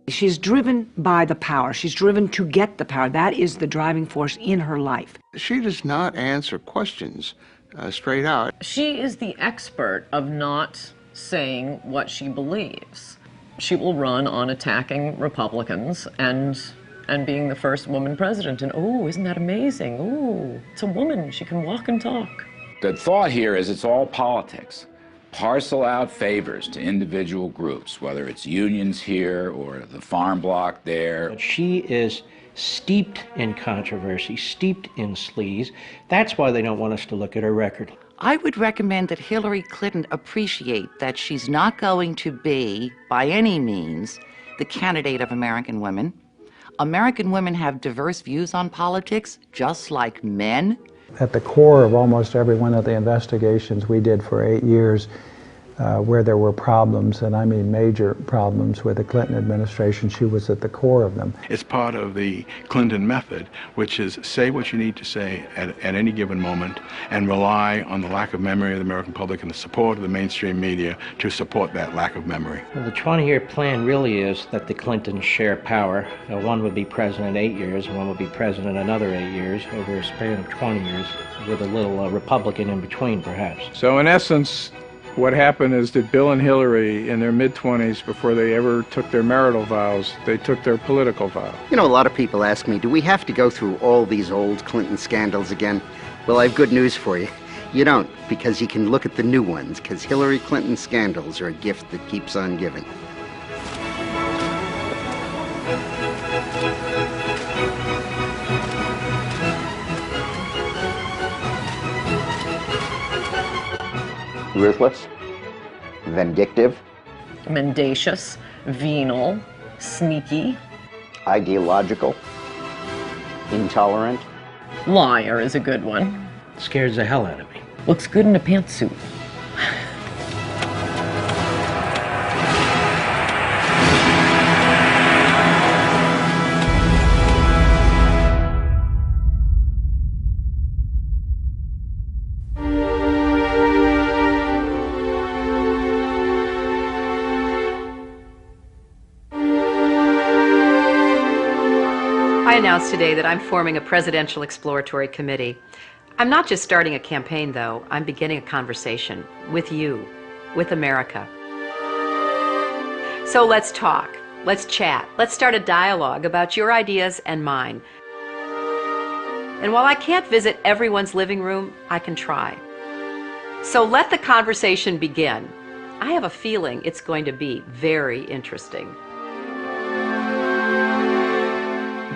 She's driven by the power. She's driven to get the power. That is the driving force in her life. She does not answer questions straight out. She is the expert of not saying what she believes. She will run on attacking Republicans and being the first woman president. And oh, isn't that amazing? Oh, it's a woman. She can walk and talk. The thought here is it's all politics. Parcel out favors to individual groups, whether it's unions here or the farm bloc there. She is steeped in controversy, steeped in sleaze. That's why they don't want us to look at her record. I would recommend that Hillary Clinton appreciate that she's not going to be, by any means, the candidate of American women. American women have diverse views on politics, just like men. At the core of almost every one of the investigations we did for 8 years, where there were problems, and I mean major problems with the Clinton administration, she was at the core of them. It's part of the Clinton method, which is say what you need to say at any given moment and rely on the lack of memory of the American public and the support of the mainstream media to support that lack of memory. Well, the 20-year plan really is that the Clintons share power. One would be president 8 years, and one would be president another 8 years, over a span of 20 years, with a little Republican in between, perhaps. So in essence, what happened is that Bill and Hillary, in their mid-20s, before they ever took their marital vows, they took their political vow. You know, a lot of people ask me, do we have to go through all these old Clinton scandals again? Well, I have good news for you. You don't, because you can look at the new ones, because Hillary Clinton scandals are a gift that keeps on giving. Ruthless, vindictive, Mendacious, venal, sneaky. ideological, intolerant. Liar is a good one. Scares the hell out of me. Looks good in a pantsuit. I announced today that I'm forming a presidential exploratory committee. I'm not just starting a campaign, though. I'm beginning a conversation with you, with America. So let's talk, let's chat, let's start a dialogue about your ideas and mine. And while I can't visit everyone's living room, I can try. So let the conversation begin. I have a feeling it's going to be very interesting.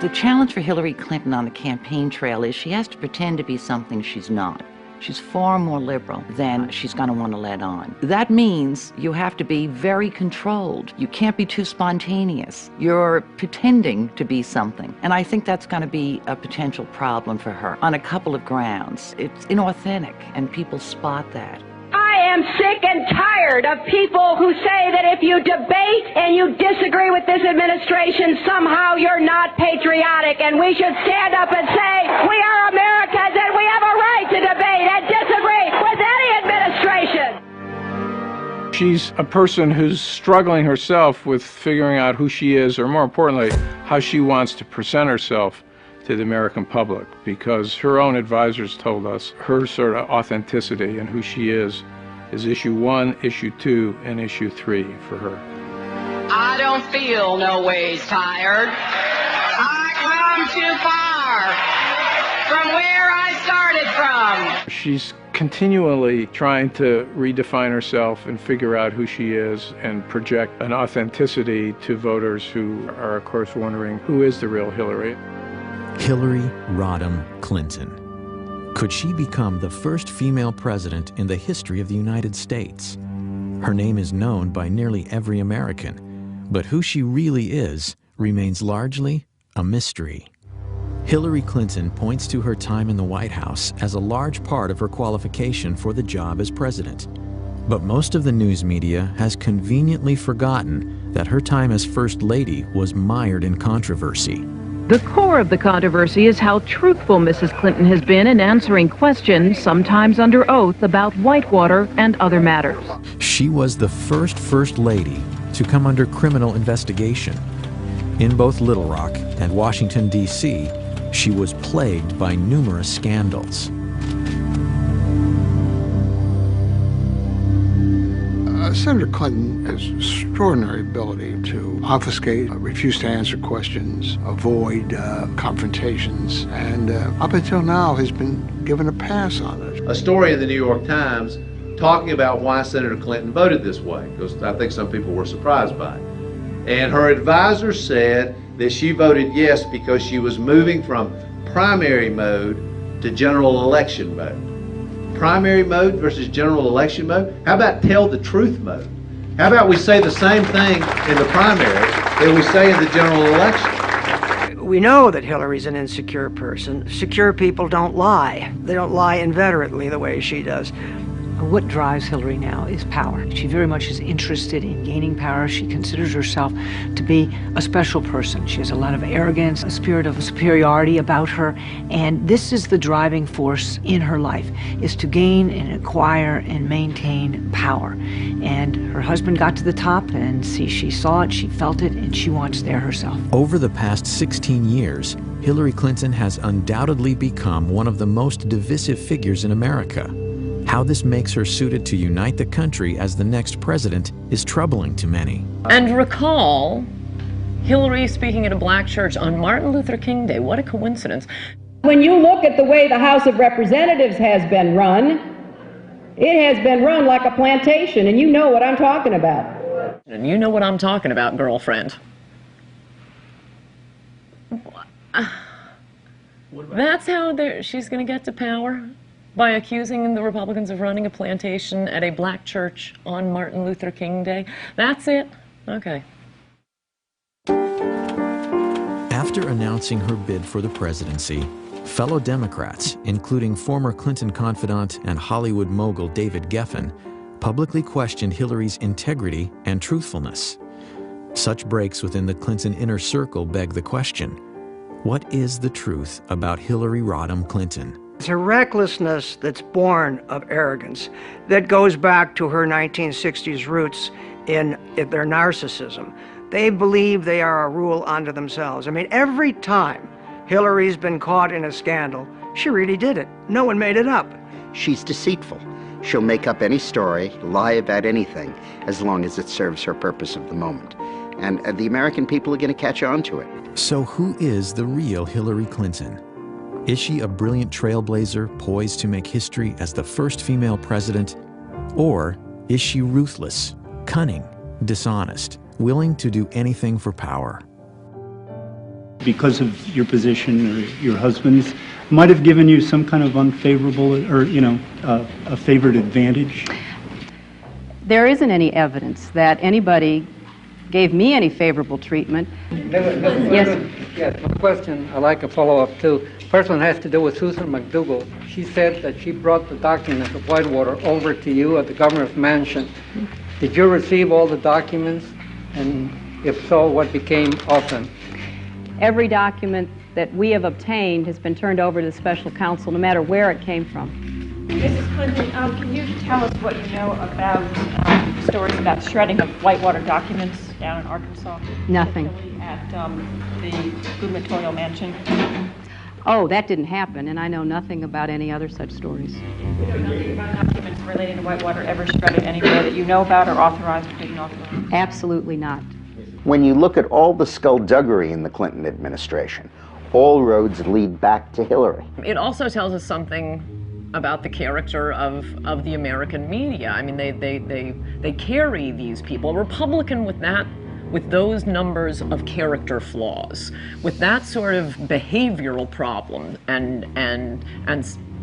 The challenge for Hillary Clinton on the campaign trail is she has to pretend to be something she's not. She's far more liberal than she's going to want to let on. That means you have to be very controlled. You can't be too spontaneous. You're pretending to be something. And I think that's going to be a potential problem for her on a couple of grounds. It's inauthentic, and people spot that. I am sick and tired of people who say that if you debate and you disagree with this administration, somehow you're not patriotic, and we should stand up and say, we are Americans and we have a right to debate and disagree with any administration. She's a person who's struggling herself with figuring out who she is, or more importantly, how she wants to present herself to the American public, because her own advisors told us her sort of authenticity and who she is issue 1, issue 2, and issue 3 for her. I don't feel no ways tired. I come too far from where I started from. She's continually trying to redefine herself and figure out who she is and project an authenticity to voters who are, of course, wondering who is the real Hillary. Hillary Rodham Clinton. Could she become the first female president in the history of the United States? Her name is known by nearly every American, but who she really is remains largely a mystery. Hillary Clinton points to her time in the White House as a large part of her qualification for the job as president. But most of the news media has conveniently forgotten that her time as First Lady was mired in controversy. The core of the controversy is how truthful Mrs. Clinton has been in answering questions, sometimes under oath, about Whitewater and other matters. She was the first lady to come under criminal investigation. In both Little Rock and Washington, D.C., she was plagued by numerous scandals. Senator Clinton has extraordinary ability to obfuscate, refuse to answer questions, avoid confrontations, and up until now has been given a pass on it. A story in the New York Times talking about why Senator Clinton voted this way, because I think some people were surprised by it. And her advisor said that she voted yes because she was moving from primary mode to general election mode. Primary mode versus general election mode? How about tell the truth mode? How about we say the same thing in the primary that we say in the general election? We know that Hillary's an insecure person. Secure people don't lie. They don't lie inveterately the way she does. What drives Hillary now is power. She very much is interested in gaining power. She considers herself to be a special person. She has a lot of arrogance, a spirit of superiority about her, and this is the driving force in her life, is to gain and acquire and maintain power. And her husband got to the top, and she saw it, she felt it, and she wants there herself. Over the past 16 years, Hillary Clinton has undoubtedly become one of the most divisive figures in America. How this makes her suited to unite the country as the next president is troubling to many. And recall Hillary speaking at a black church on Martin Luther King Day. What a coincidence. When you look at the way the House of Representatives has been run, it has been run like a plantation, and you know what I'm talking about. And you know what I'm talking about, girlfriend. That's how she's going to get to power? By accusing the Republicans of running a plantation at a black church on Martin Luther King Day? That's it? Okay. After announcing her bid for the presidency, fellow Democrats, including former Clinton confidant and Hollywood mogul David Geffen, publicly questioned Hillary's integrity and truthfulness. Such breaks within the Clinton inner circle beg the question: what is the truth about Hillary Rodham Clinton? It's a recklessness that's born of arrogance that goes back to her 1960s roots in their narcissism. They believe they are a rule unto themselves. I mean, every time Hillary's been caught in a scandal, she really did it. No one made it up. She's deceitful. She'll make up any story, lie about anything, as long as it serves her purpose of the moment. And the American people are going to catch on to it. So who is the real Hillary Clinton? Is she a brilliant trailblazer poised to make history as the first female president? Or is she ruthless, cunning, dishonest, willing to do anything for power? Because of your position or your husband's, might have given you some kind of unfavorable or, a favored advantage? There isn't any evidence that anybody gave me any favorable treatment. Yes, my question, I'd like a follow-up too. First one has to do with Susan McDougal. She said that she brought the documents of Whitewater over to you at the governor's mansion. Did you receive all the documents? And if so, what became of them? Every document that we have obtained has been turned over to the special counsel, no matter where it came from. Mrs. Clinton, can you tell us what you know about stories about shredding of Whitewater documents down in Arkansas? Nothing. At the gubernatorial mansion? Oh, that didn't happen, and I know nothing about any other such stories. You know nothing about documents relating to Whitewater ever shredded anywhere that you know about or authorized or didn't authorize? Absolutely not. When you look at all the skullduggery in the Clinton administration, all roads lead back to Hillary. It also tells us something about the character of the American media. I mean, they carry these people. A Republican with those numbers of character flaws, with that sort of behavioral problem and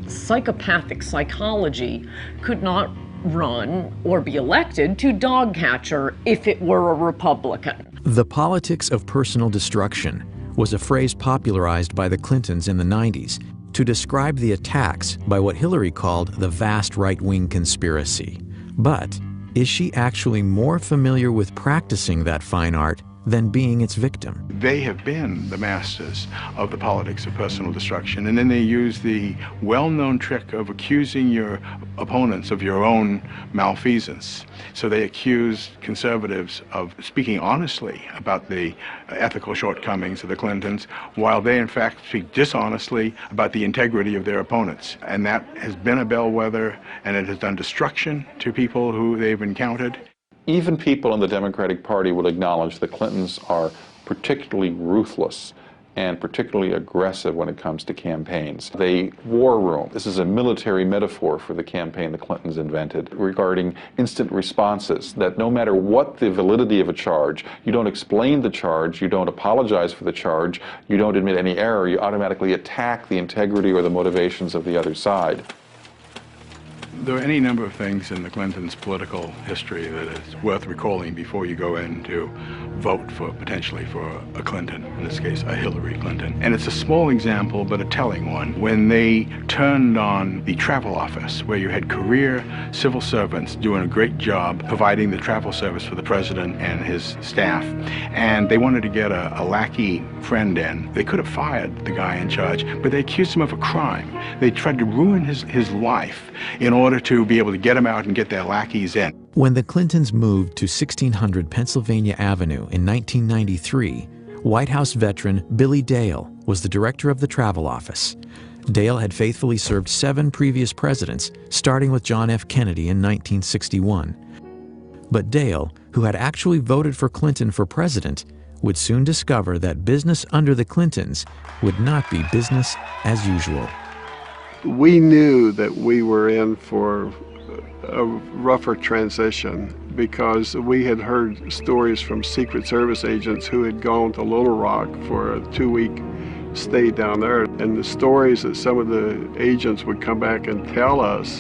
psychopathic psychology could not run or be elected to dog catcher if it were a Republican. The politics of personal destruction was a phrase popularized by the Clintons in the 90s to describe the attacks by what Hillary called the vast right-wing conspiracy. But is she actually more familiar with practicing that fine art than being its victim. They have been the masters of the politics of personal destruction, and then they use the well-known trick of accusing your opponents of your own malfeasance. So they accuse conservatives of speaking honestly about the ethical shortcomings of the Clintons, while they in fact speak dishonestly about the integrity of their opponents. And that has been a bellwether, and it has done destruction to people who they've encountered. Even people in the Democratic Party will acknowledge the Clintons are particularly ruthless and particularly aggressive when it comes to campaigns. They war room. This is a military metaphor for the campaign the Clintons invented regarding instant responses, that no matter what the validity of a charge, you don't explain the charge, you don't apologize for the charge, you don't admit any error, you automatically attack the integrity or the motivations of the other side. There are any number of things in the Clintons' political history that is worth recalling before you go in to vote for, potentially, for a Clinton, in this case, a Hillary Clinton. And it's a small example, but a telling one. When they turned on the travel office, where you had career civil servants doing a great job providing the travel service for the president and his staff, and they wanted to get a lackey friend in, they could have fired the guy in charge, but they accused him of a crime. They tried to ruin his life in order to be able to get him out and get their lackeys in. When the Clintons moved to 1600 Pennsylvania Avenue in 1993, White House veteran Billy Dale was the director of the travel office. Dale had faithfully served 7 previous presidents, starting with John F. Kennedy in 1961. But Dale, who had actually voted for Clinton for president, would soon discover that business under the Clintons would not be business as usual. We knew that we were in for a rougher transition because we had heard stories from Secret Service agents who had gone to Little Rock for a 2-week stay down there. And the stories that some of the agents would come back and tell us,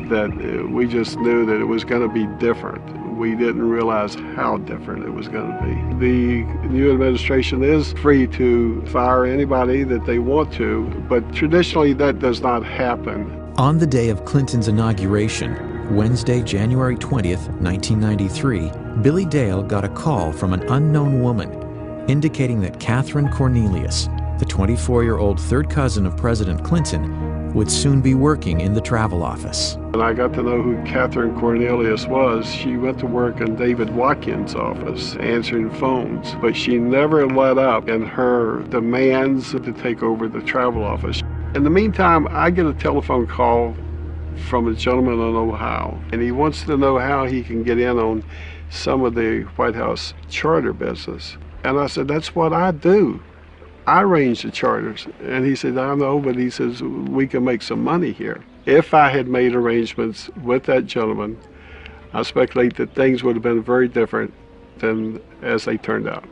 that we just knew that it was going to be different. We didn't realize how different it was going to be. The new administration is free to fire anybody that they want to, but traditionally that does not happen. On the day of Clinton's inauguration, Wednesday, January 20th, 1993, Billy Dale got a call from an unknown woman indicating that Catherine Cornelius, the 24-year-old third cousin of President Clinton, would soon be working in the travel office. And I got to know who Catherine Cornelius was. She went to work in David Watkins' office, answering phones, but she never let up in her demands to take over the travel office. In the meantime, I get a telephone call from a gentleman in Ohio, and he wants to know how he can get in on some of the White House charter business. And I said, that's what I do. I arrange the charters. And he said, I know, but he says, we can make some money here. If I had made arrangements with that gentleman, I speculate that things would have been very different than as they turned out.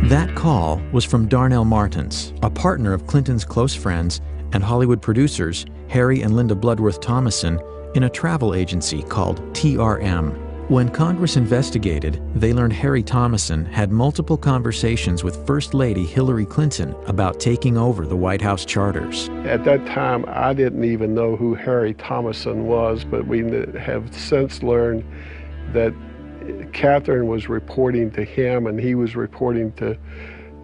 That call was from Darnell Martins, a partner of Clinton's close friends and Hollywood producers Harry and Linda Bloodworth Thomason in a travel agency called TRM. When Congress investigated, they learned Harry Thomason had multiple conversations with First Lady Hillary Clinton about taking over the White House charters. At that time, I didn't even know who Harry Thomason was, but we have since learned that Catherine was reporting to him and he was reporting to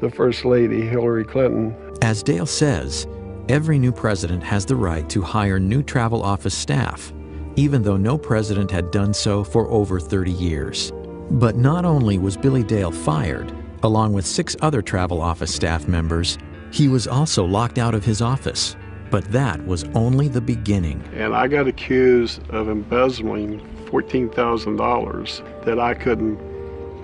the First Lady Hillary Clinton. As Dale says, every new president has the right to hire new travel office staff, even though no president had done so for over 30 years. But not only was Billy Dale fired, along with 6 other travel office staff members, he was also locked out of his office. But that was only the beginning. And I got accused of embezzling $14,000 that I couldn't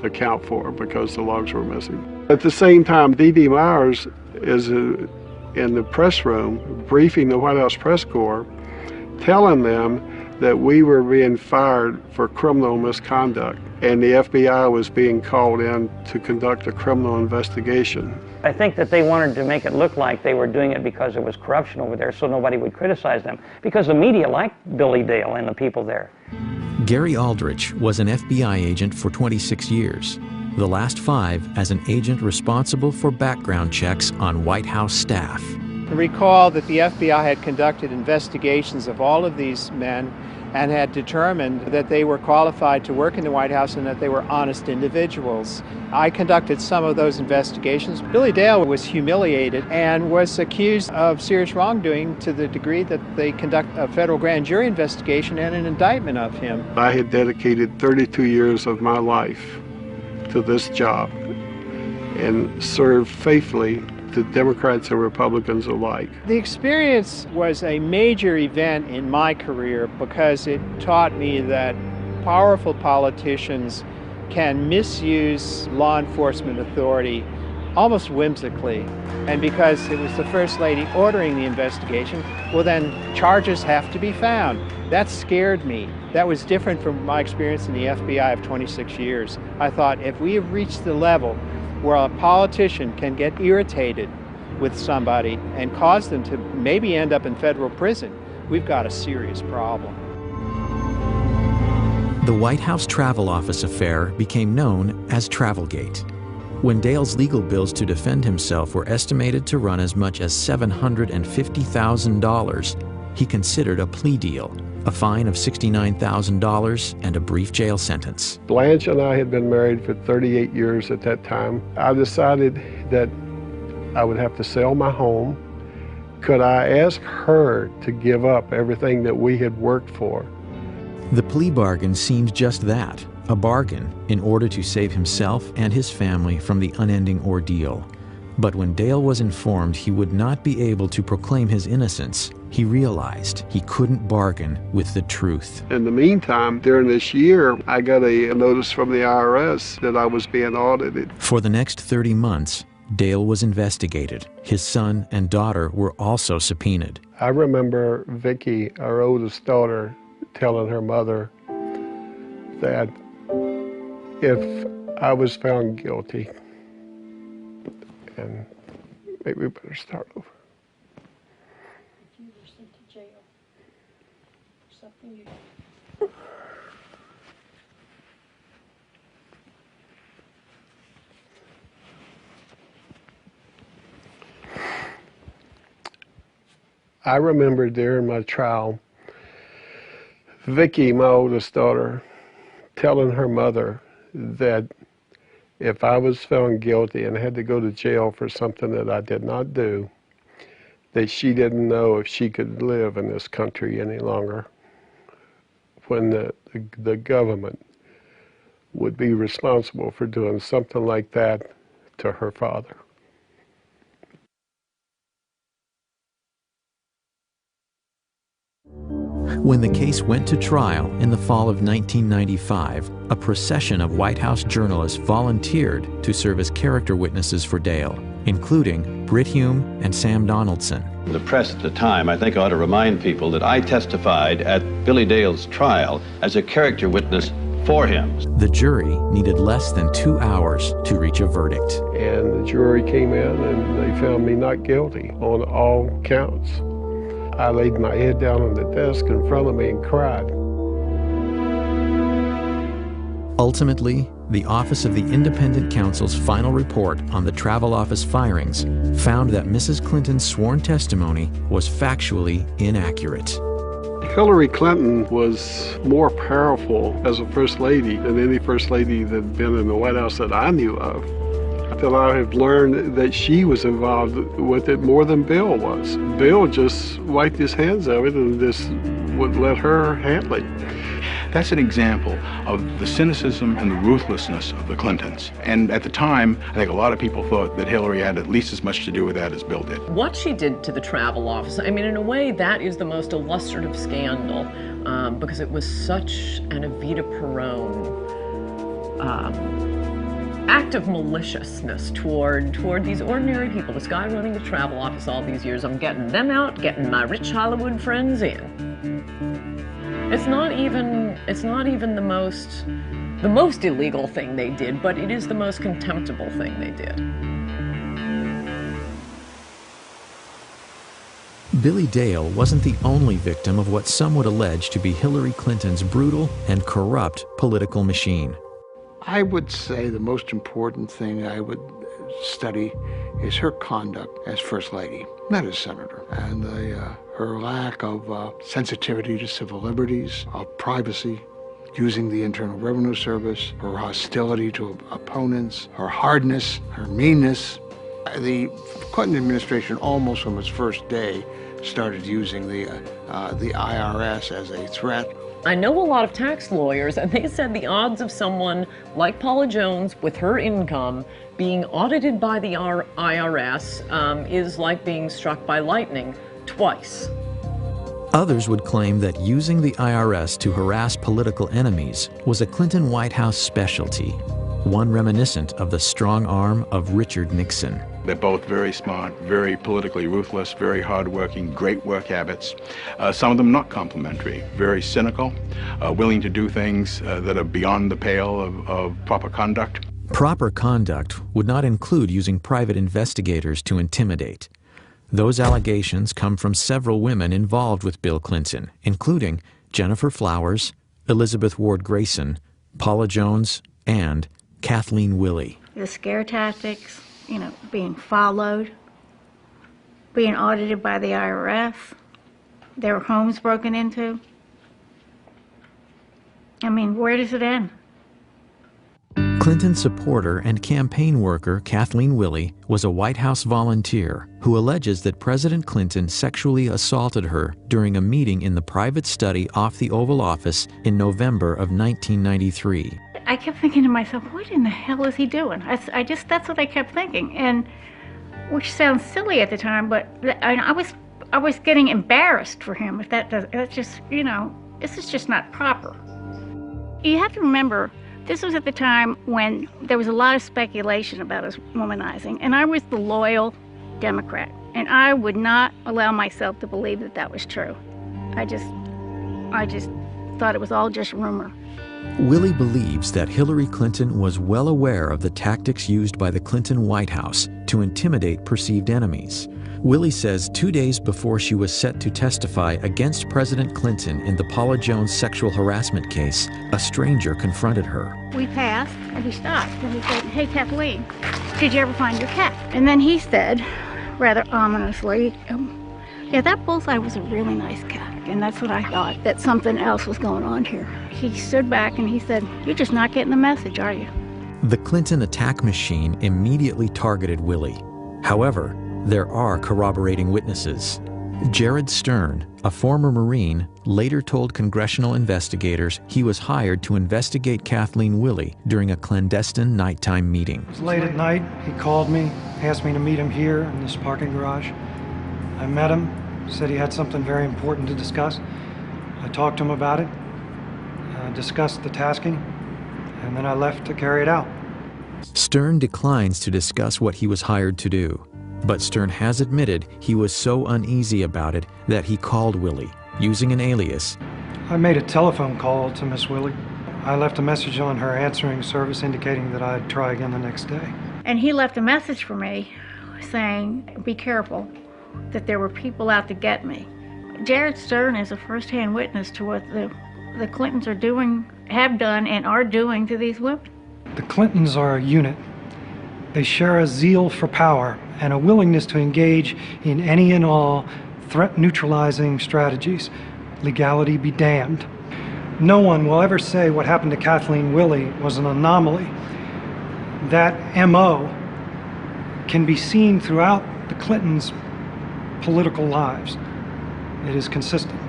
account for because the logs were missing. At the same time, D.D. Myers is in the press room briefing the White House press corps, telling them that we were being fired for criminal misconduct and the FBI was being called in to conduct a criminal investigation. I think that they wanted to make it look like they were doing it because there was corruption over there so nobody would criticize them, because the media liked Billy Dale and the people there. Gary Aldrich was an FBI agent for 26 years, the last 5 as an agent responsible for background checks on White House staff. Recall that the FBI had conducted investigations of all of these men and had determined that they were qualified to work in the White House and that they were honest individuals. I conducted some of those investigations. Billy Dale was humiliated and was accused of serious wrongdoing to the degree that they conduct a federal grand jury investigation and an indictment of him. I had dedicated 32 years of my life to this job and served faithfully to Democrats and Republicans alike. The experience was a major event in my career because it taught me that powerful politicians can misuse law enforcement authority almost whimsically. And because it was the First Lady ordering the investigation, well then charges have to be found. That scared me. That was different from my experience in the FBI of 26 years. I thought if we have reached the level where a politician can get irritated with somebody and cause them to maybe end up in federal prison, we've got a serious problem. The White House Travel Office affair became known as Travelgate. When Dale's legal bills to defend himself were estimated to run as much as $750,000, he considered a plea deal, a fine of $69,000, and a brief jail sentence. Blanche and I had been married for 38 years at that time. I decided that I would have to sell my home. Could I ask her to give up everything that we had worked for? The plea bargain seemed just that, a bargain in order to save himself and his family from the unending ordeal. But when Dale was informed he would not be able to proclaim his innocence, he realized he couldn't bargain with the truth. In the meantime, during this year, I got a notice from the IRS that I was being audited. For the next 30 months, Dale was investigated. His son and daughter were also subpoenaed. I remember Vicki, our oldest daughter, telling her mother that if I was found guilty, and maybe we better start over. You were sent to jail. Something you... I remember during my trial, Vicki, my oldest daughter, telling her mother that if I was found guilty and had to go to jail for something that I did not do, that she didn't know if she could live in this country any longer, when the government would be responsible for doing something like that to her father. When the case went to trial in the fall of 1995, a procession of White House journalists volunteered to serve as character witnesses for Dale, including Brit Hume and Sam Donaldson. The press at the time, I think, ought to remind people that I testified at Billy Dale's trial as a character witness for him. The jury needed less than 2 hours to reach a verdict. And the jury came in and they found me not guilty on all counts. I laid my head down on the desk in front of me and cried. Ultimately, the Office of the Independent Counsel's final report on the Travel Office firings found that Mrs. Clinton's sworn testimony was factually inaccurate. Hillary Clinton was more powerful as a First Lady than any First Lady that had been in the White House that I knew of. Until I have learned that she was involved with it more than Bill was. Bill just wiped his hands of it and just would let her handle it. That's an example of the cynicism and the ruthlessness of the Clintons. And at the time, I think a lot of people thought that Hillary had at least as much to do with that as Bill did. What she did to the travel office, I mean, in a way, that is the most illustrative scandal because it was such an Evita Peron act of maliciousness toward these ordinary people. This guy running the travel office all these years, I'm getting them out, getting my rich Hollywood friends in. It's not even the most illegal thing they did, but it is the most contemptible thing they did. Billy Dale wasn't the only victim of what some would allege to be Hillary Clinton's brutal and corrupt political machine. I would say the most important thing I would study is her conduct as First Lady, not as Senator. And her lack of sensitivity to civil liberties, of privacy, using the Internal Revenue Service, her hostility to opponents, her hardness, her meanness. The Clinton administration, almost from its first day, started using the IRS as a threat. I know a lot of tax lawyers, and they said the odds of someone like Paula Jones with her income being audited by the IRS is like being struck by lightning twice. Others would claim that using the IRS to harass political enemies was a Clinton White House specialty, one reminiscent of the strong arm of Richard Nixon. They're both very smart, very politically ruthless, very hardworking, great work habits. Some of them not complimentary, very cynical, willing to do things that are beyond the pale of proper conduct. Proper conduct would not include using private investigators to intimidate. Those allegations come from several women involved with Bill Clinton, including Jennifer Flowers, Elizabeth Ward Grayson, Paula Jones, and Kathleen Willey. The scare tactics, being followed, being audited by the IRS, their homes broken into. I mean, where does it end? Clinton supporter and campaign worker Kathleen Willey was a White House volunteer who alleges that President Clinton sexually assaulted her during a meeting in the private study off the Oval Office in November of 1993. I kept thinking to myself, what in the hell is he doing? That's what I kept thinking, and which sounds silly at the time, but I was getting embarrassed for him. If that's just, this is just not proper. You have to remember, this was at the time when there was a lot of speculation about his womanizing, and I was the loyal Democrat, and I would not allow myself to believe that that was true. I just thought it was all just rumor. Willey believes that Hillary Clinton was well aware of the tactics used by the Clinton White House to intimidate perceived enemies. Willey says 2 days before she was set to testify against President Clinton in the Paula Jones sexual harassment case, a stranger confronted her. We passed, and he stopped, and he said, "Hey, Kathleen, did you ever find your cat?" And then he said, rather ominously, "Yeah, that bullseye was a really nice cat." And that's what I thought, that something else was going on here. He stood back and he said, "You're just not getting the message, are you?" The Clinton attack machine immediately targeted Willey. However, there are corroborating witnesses. Jared Stern, a former Marine, later told congressional investigators he was hired to investigate Kathleen Willey during a clandestine nighttime meeting. It was late at night. He called me, asked me to meet him here in this parking garage. I met him, said he had something very important to discuss. I talked to him about it, discussed the tasking, and then I left to carry it out. Stern declines to discuss what he was hired to do. But Stern has admitted he was so uneasy about it that he called Willey, using an alias. I made a telephone call to Miss Willey. I left a message on her answering service indicating that I'd try again the next day. And he left a message for me saying, "Be careful, that there were people out to get me." Jared Stern is a first-hand witness to what the Clintons are doing, have done, and are doing to these women. The Clintons are a unit. They share a zeal for power and a willingness to engage in any and all threat-neutralizing strategies. Legality be damned. No one will ever say what happened to Kathleen Willey was an anomaly. That MO can be seen throughout the Clintons' political lives. It is consistent.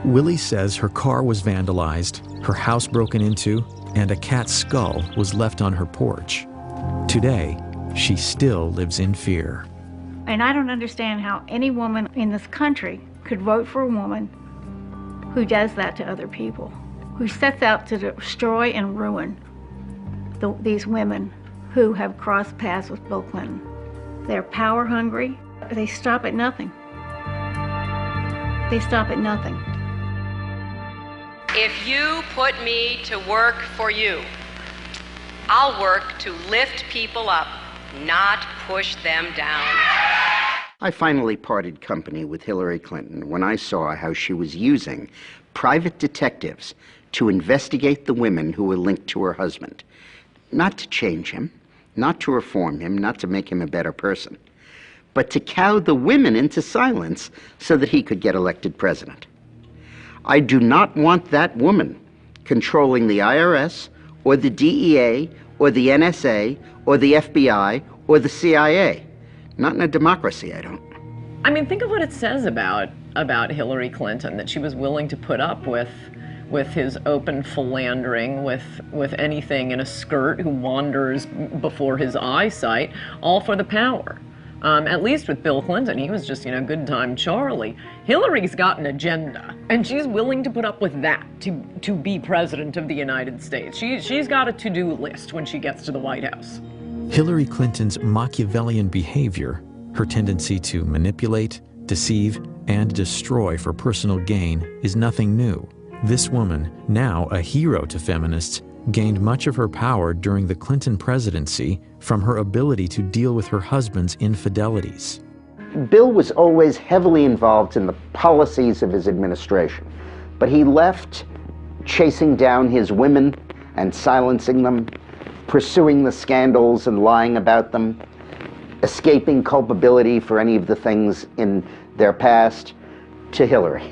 Willey says her car was vandalized, her house broken into, and a cat's skull was left on her porch. Today, she still lives in fear. And I don't understand how any woman in this country could vote for a woman who does that to other people, who sets out to destroy and ruin these women who have crossed paths with Bill Clinton. They're power hungry. They stop at nothing. They stop at nothing. If you put me to work for you, I'll work to lift people up, not push them down. I finally parted company with Hillary Clinton when I saw how she was using private detectives to investigate the women who were linked to her husband. Not to change him, not to reform him, not to make him a better person, but to cow the women into silence so that he could get elected president. I do not want that woman controlling the IRS or the DEA or the NSA or the FBI or the CIA. Not in a democracy, I don't. I mean, think of what it says about Hillary Clinton, that she was willing to put up with his open philandering with anything in a skirt who wanders before his eyesight, all for the power. At least with Bill Clinton, he was just, good time Charlie. Hillary's got an agenda, and she's willing to put up with that to be president of the United States. She's got a to-do list when she gets to the White House. Hillary Clinton's Machiavellian behavior, her tendency to manipulate, deceive, and destroy for personal gain, is nothing new. This woman, now a hero to feminists, gained much of her power during the Clinton presidency from her ability to deal with her husband's infidelities. Bill was always heavily involved in the policies of his administration, but he left chasing down his women and silencing them, pursuing the scandals and lying about them, escaping culpability for any of the things in their past, to Hillary.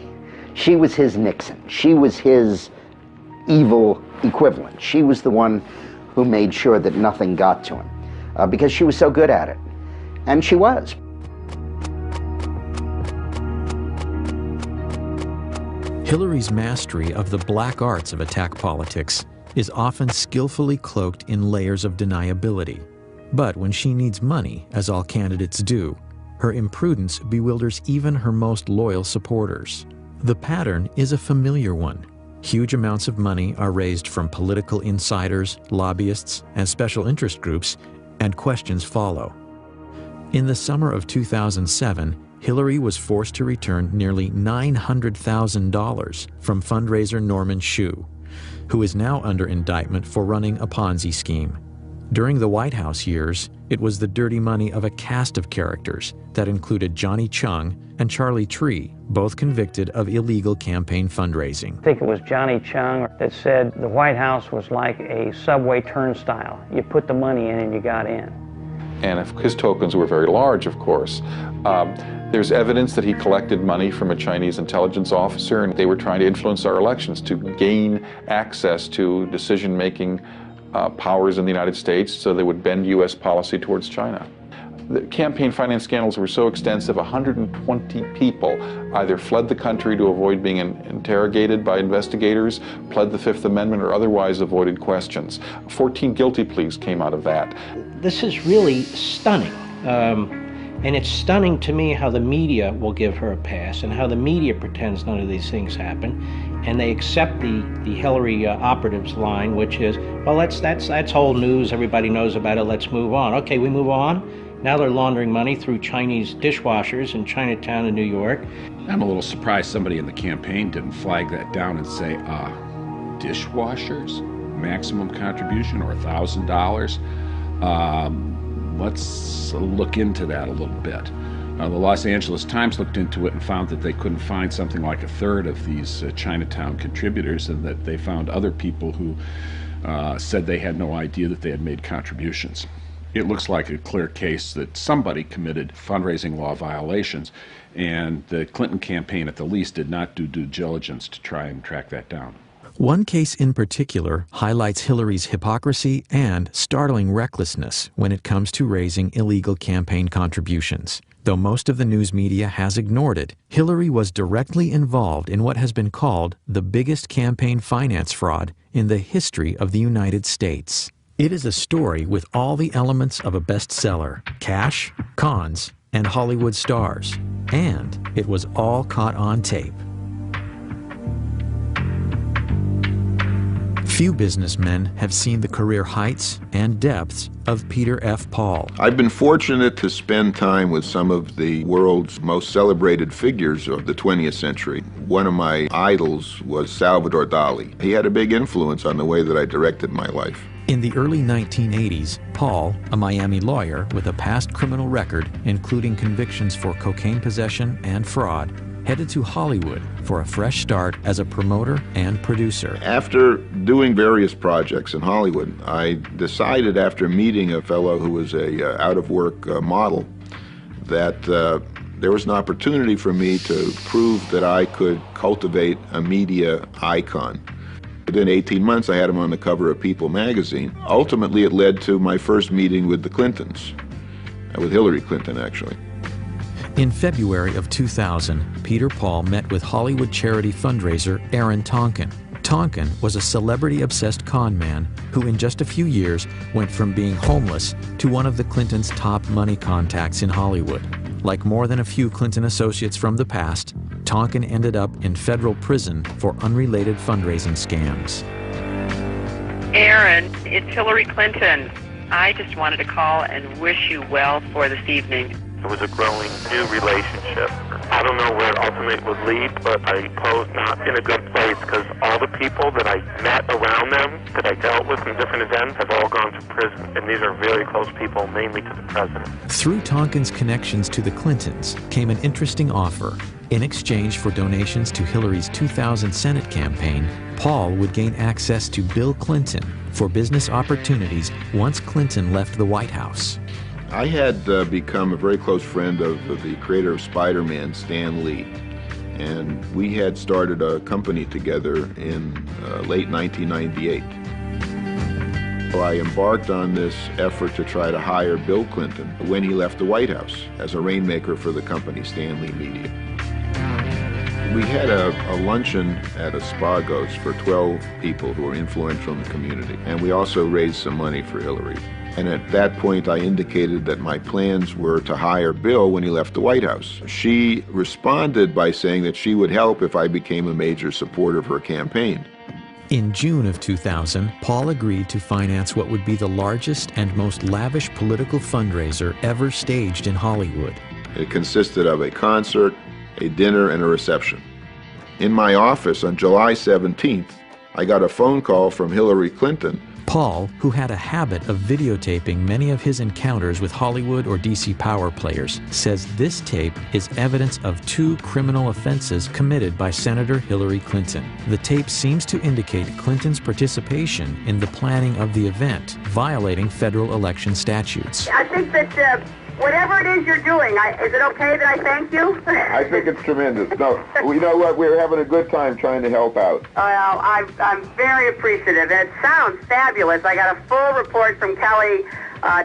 She was his Nixon. She was his evil equivalent. She was the one who made sure that nothing got to him because she was so good at it. And she was. Hillary's mastery of the black arts of attack politics is often skillfully cloaked in layers of deniability. But when she needs money, as all candidates do, her imprudence bewilders even her most loyal supporters. The pattern is a familiar one. Huge amounts of money are raised from political insiders, lobbyists, and special interest groups, and questions follow. In the summer of 2007, Hillary was forced to return nearly $900,000 from fundraiser Norman Shue, who is now under indictment for running a Ponzi scheme. During the White House years, it was the dirty money of a cast of characters that included Johnny Chung and Charlie Tree, both convicted of illegal campaign fundraising. I think it was Johnny Chung that said the White House was like a subway turnstile. You put the money in and you got in. And if his tokens were very large, of course. There's evidence that he collected money from a Chinese intelligence officer, and they were trying to influence our elections to gain access to decision-making powers in the United States so they would bend U.S. policy towards China. The campaign finance scandals were so extensive, 120 people either fled the country to avoid being interrogated by investigators, pled the Fifth Amendment, or otherwise avoided questions. 14 guilty pleas came out of that. This is really stunning. And it's stunning to me how the media will give her a pass and how the media pretends none of these things happen. And they accept the Hillary operatives line, which is, well, that's old news. Everybody knows about it. Let's move on. Okay, we move on. Now they're laundering money through Chinese dishwashers in Chinatown in New York. I'm a little surprised somebody in the campaign didn't flag that down and say, dishwashers, maximum contribution, or $1,000. Let's look into that a little bit. The Los Angeles Times looked into it and found that they couldn't find something like a third of these Chinatown contributors, and that they found other people who said they had no idea that they had made contributions. It looks like a clear case that somebody committed fundraising law violations, and the Clinton campaign at the least did not do due diligence to try and track that down. One case in particular highlights Hillary's hypocrisy and startling recklessness when it comes to raising illegal campaign contributions. Though most of the news media has ignored it, Hillary was directly involved in what has been called the biggest campaign finance fraud in the history of the United States. It is a story with all the elements of a bestseller: cash, cons, and Hollywood stars. And it was all caught on tape. Few businessmen have seen the career heights and depths of Peter F. Paul. I've been fortunate to spend time with some of the world's most celebrated figures of the 20th century. One of my idols was Salvador Dali. He had a big influence on the way that I directed my life. In the early 1980s, Paul, a Miami lawyer with a past criminal record, including convictions for cocaine possession and fraud, headed to Hollywood for a fresh start as a promoter and producer. After doing various projects in Hollywood, I decided after meeting a fellow who was a out-of-work model that there was an opportunity for me to prove that I could cultivate a media icon. Within 18 months, I had him on the cover of People magazine. Ultimately, it led to my first meeting with the Clintons, with Hillary Clinton, actually. In February of 2000, Peter Paul met with Hollywood charity fundraiser Aaron Tonkin. Tonkin was a celebrity-obsessed con man who in just a few years went from being homeless to one of the Clintons' top money contacts in Hollywood. Like more than a few Clinton associates from the past, Tonkin ended up in federal prison for unrelated fundraising scams. Aaron, it's Hillary Clinton. I just wanted to call and wish you well for this evening. It was a growing new relationship. I don't know where it ultimately would lead, but I suppose not in a good place because all the people that I met around them, that I dealt with in different events, have all gone to prison. And these are very close people, mainly to the president. Through Tonkin's connections to the Clintons came an interesting offer. In exchange for donations to Hillary's 2000 Senate campaign, Paul would gain access to Bill Clinton for business opportunities once Clinton left the White House. I had become a very close friend of the creator of Spider-Man, Stan Lee, and we had started a company together in late 1998. So I embarked on this effort to try to hire Bill Clinton when he left the White House as a rainmaker for the company, Stan Lee Media. We had a luncheon at Espagos for 12 people who were influential in the community, and we also raised some money for Hillary. And at that point, I indicated that my plans were to hire Bill when he left the White House. She responded by saying that she would help if I became a major supporter of her campaign. In June of 2000, Paul agreed to finance what would be the largest and most lavish political fundraiser ever staged in Hollywood. It consisted of a concert, a dinner, and a reception. In my office on July 17th, I got a phone call from Hillary Clinton. Paul, who had a habit of videotaping many of his encounters with Hollywood or DC power players, says this tape is evidence of 2 criminal offenses committed by Senator Hillary Clinton. The tape seems to indicate Clinton's participation in the planning of the event, violating federal election statutes. I think that whatever it is you're doing, is it okay that I thank you? I think it's tremendous. No, you know what? We're having a good time trying to help out. Well, I'm very appreciative. And it sounds fabulous. I got a full report from Kelly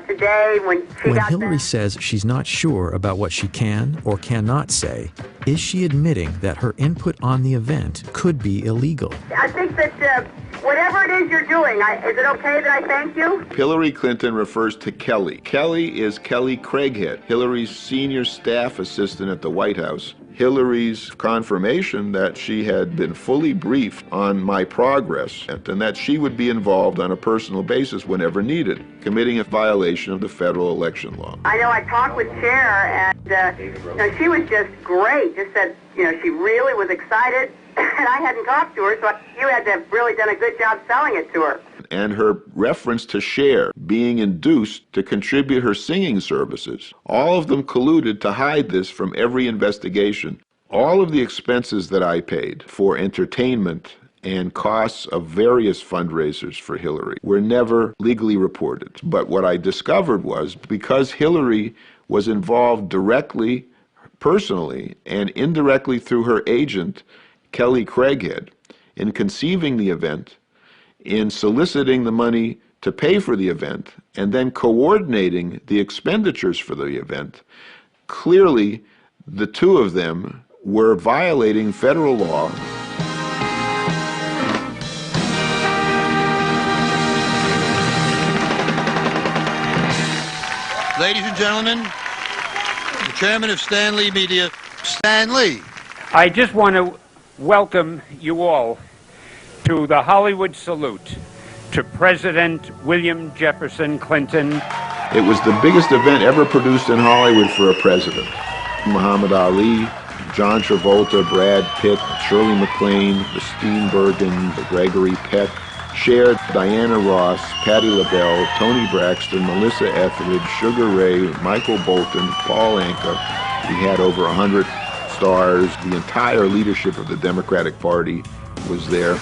today when Hillary says she's not sure about what she can or cannot say, is she admitting that her input on the event could be illegal? I think that whatever it is you're doing, is it okay that I thank you? Hillary Clinton refers to Kelly. Kelly is Kelly Craighead, Hillary's senior staff assistant at the White House. Hillary's confirmation that she had been fully briefed on my progress and that she would be involved on a personal basis whenever needed, committing a violation of the federal election law. I know I talked with Cher, and she was just great. Just said, she really was excited, and I hadn't talked to her, so you had to have really done a good job selling it to her. And her reference to Cher being induced to contribute her singing services. All of them colluded to hide this from every investigation. All of the expenses that I paid for entertainment and costs of various fundraisers for Hillary were never legally reported. But what I discovered was because Hillary was involved directly, personally, and indirectly through her agent, Kelly Craighead, in conceiving the event, in soliciting the money to pay for the event, and then coordinating the expenditures for the event, clearly the two of them were violating federal law. Ladies and gentlemen, the chairman of Stan Lee Media, Stan Lee. I just want to welcome you all to the Hollywood salute to President William Jefferson Clinton. It was the biggest event ever produced in Hollywood for a president. Muhammad Ali, John Travolta, Brad Pitt, Shirley MacLaine, the Steenburgen, Gregory Peck, Cher, Diana Ross, Patti LaBelle, Toni Braxton, Melissa Etheridge, Sugar Ray, Michael Bolton, Paul Anka. We had over 100 stars. The entire leadership of the Democratic Party was there,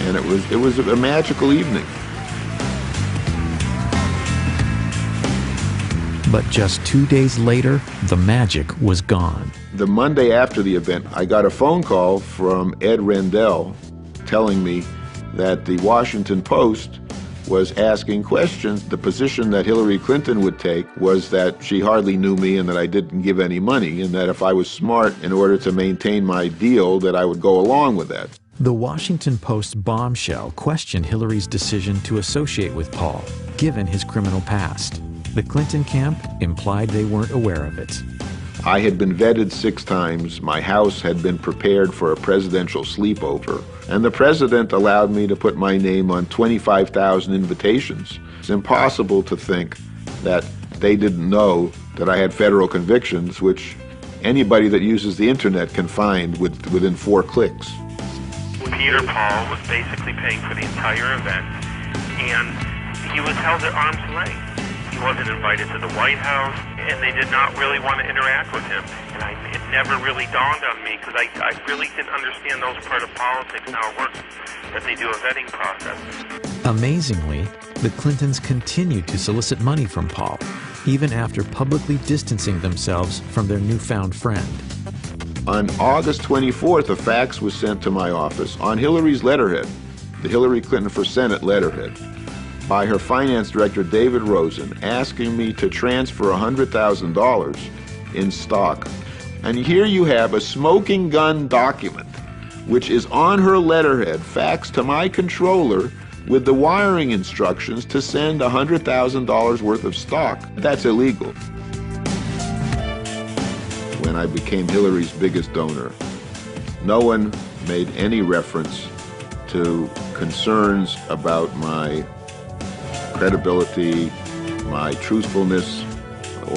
and it was a magical evening. But just 2 days later, the magic was gone. The Monday after the event, I got a phone call from Ed Rendell telling me that the Washington Post was asking questions. The position that Hillary Clinton would take was that she hardly knew me and that I didn't give any money, and that if I was smart in order to maintain my deal, that I would go along with that. The Washington Post bombshell questioned Hillary's decision to associate with Paul, given his criminal past. The Clinton camp implied they weren't aware of it. I had been vetted 6 times. My house had been prepared for a presidential sleepover, and the president allowed me to put my name on 25,000 invitations. It's impossible to think that they didn't know that I had federal convictions, which anybody that uses the internet can find within 4 clicks. Peter Paul was basically paying for the entire event, and he was held at arm's length. He wasn't invited to the White House, and they did not really want to interact with him. And it never really dawned on me, because I really didn't understand those part of politics and how it works, that they do a vetting process. Amazingly, the Clintons continued to solicit money from Paul, even after publicly distancing themselves from their newfound friend. On August 24th, a fax was sent to my office on Hillary's letterhead, the Hillary Clinton for Senate letterhead, by her finance director, David Rosen, asking me to transfer $100,000 in stock. And here you have a smoking gun document, which is on her letterhead, faxed to my controller with the wiring instructions to send $100,000 worth of stock. That's illegal. When I became Hillary's biggest donor, no one made any reference to concerns about my credibility, my truthfulness,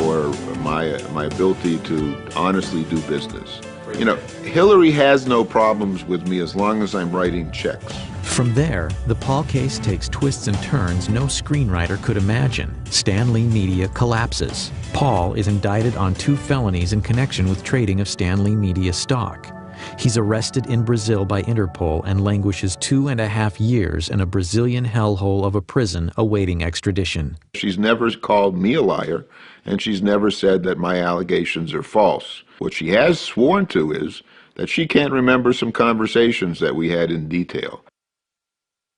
or my ability to honestly do business. You know, Hillary has no problems with me as long as I'm writing checks. From there, the Paul case takes twists and turns no screenwriter could imagine. Stan Lee Media collapses. Paul is indicted on 2 felonies in connection with trading of Stan Lee Media stock. He's arrested in Brazil by Interpol and languishes 2.5 years in a Brazilian hellhole of a prison awaiting extradition. She's never called me a liar, and she's never said that my allegations are false. What she has sworn to is that she can't remember some conversations that we had in detail.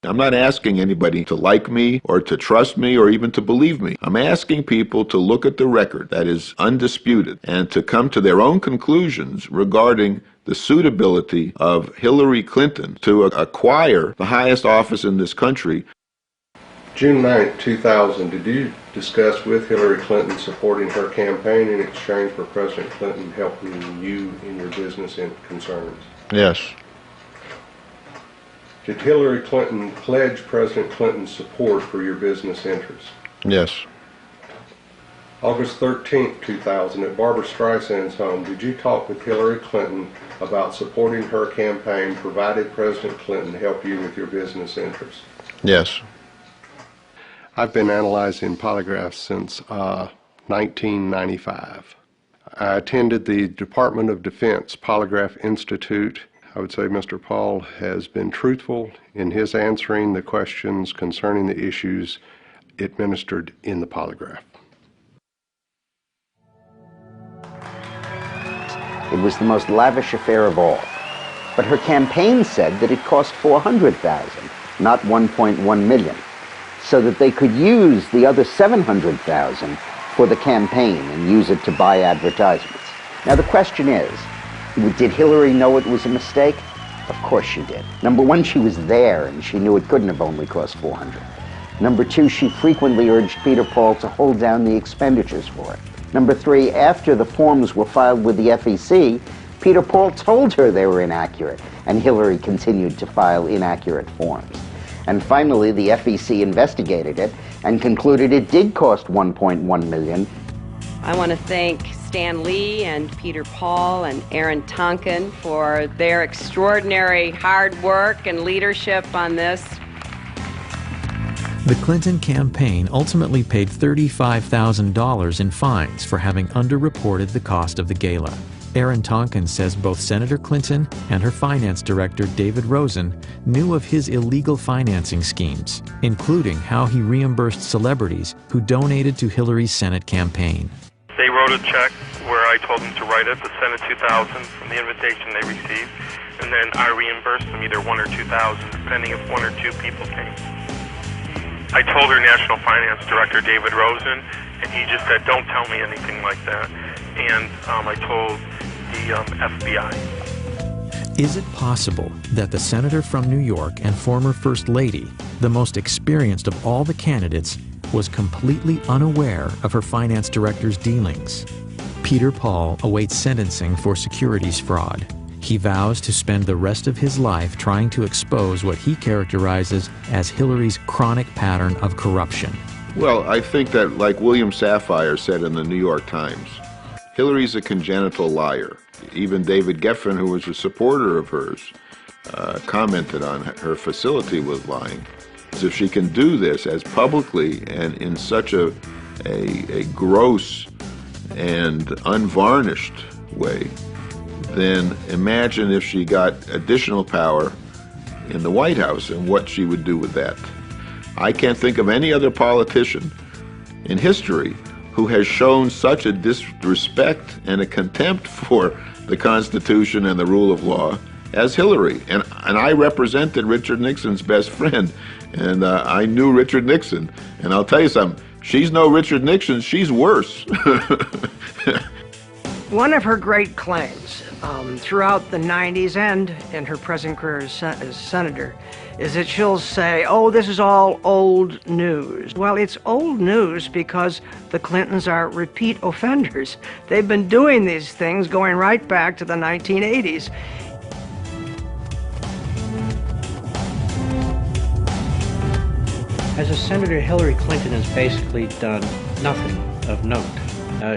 I'm not asking anybody to like me or to trust me or even to believe me. I'm asking people to look at the record that is undisputed and to come to their own conclusions regarding the suitability of Hillary Clinton to acquire the highest office in this country. June 9, 2000, did you discuss with Hillary Clinton supporting her campaign in exchange for President Clinton helping you in your business concerns? Yes. Did Hillary Clinton pledge President Clinton's support for your business interests? Yes. August 13, 2000, at Barbra Streisand's home, did you talk with Hillary Clinton about supporting her campaign provided President Clinton help you with your business interests? Yes. I've been analyzing polygraphs since 1995. I attended the Department of Defense Polygraph Institute. I would say Mr. Paul has been truthful in his answering the questions concerning the issues administered in the polygraph. It was the most lavish affair of all. But her campaign said that it cost $400,000, not $1.1 million, so that they could use the other $700,000 for the campaign and use it to buy advertisements. Now the question is, did Hillary know it was a mistake? Of course she did. Number one, she was there and she knew it couldn't have only cost $400,000. Number two, she frequently urged Peter Paul to hold down the expenditures for it. Number three, after the forms were filed with the FEC, Peter Paul told her they were inaccurate, and Hillary continued to file inaccurate forms. And finally, the FEC investigated it and concluded it did cost $1.1 million. I want to thank Stan Lee and Peter Paul and Aaron Tonkin for their extraordinary hard work and leadership on this. The Clinton campaign ultimately paid $35,000 in fines for having underreported the cost of the gala. Aaron Tonkin says both Senator Clinton and her finance director, David Rosen, knew of his illegal financing schemes, including how he reimbursed celebrities who donated to Hillary's Senate campaign. They wrote a check where I told them to write it, the Senate 2000 from the invitation they received, and then I reimbursed them either 1 or 2,000, depending if 1 or 2 people came. I told her National Finance Director, David Rosen, and he just said, don't tell me anything like that. And I told the FBI. Is it possible that the senator from New York and former First Lady, the most experienced of all the candidates, was completely unaware of her finance director's dealings? Peter Paul awaits sentencing for securities fraud. He vows to spend the rest of his life trying to expose what he characterizes as Hillary's chronic pattern of corruption. Well, I think that, like William Safire said in the New York Times, Hillary's a congenital liar. Even David Geffen, who was a supporter of hers, commented on her facility with lying. So if she can do this as publicly and in such a gross and unvarnished way, then imagine if she got additional power in the White House and what she would do with that. I can't think of any other politician in history who has shown such a disrespect and a contempt for the Constitution and the rule of law as Hillary. And I represented Richard Nixon's best friend, and I knew Richard Nixon. And I'll tell you something, she's no Richard Nixon, she's worse. One of her great claims throughout the 90s and in her present career as senator is that she'll say, oh, this is all old news. Well, it's old news because the Clintons are repeat offenders. They've been doing these things going right back to the 1980s. As a senator, Hillary Clinton has basically done nothing of note.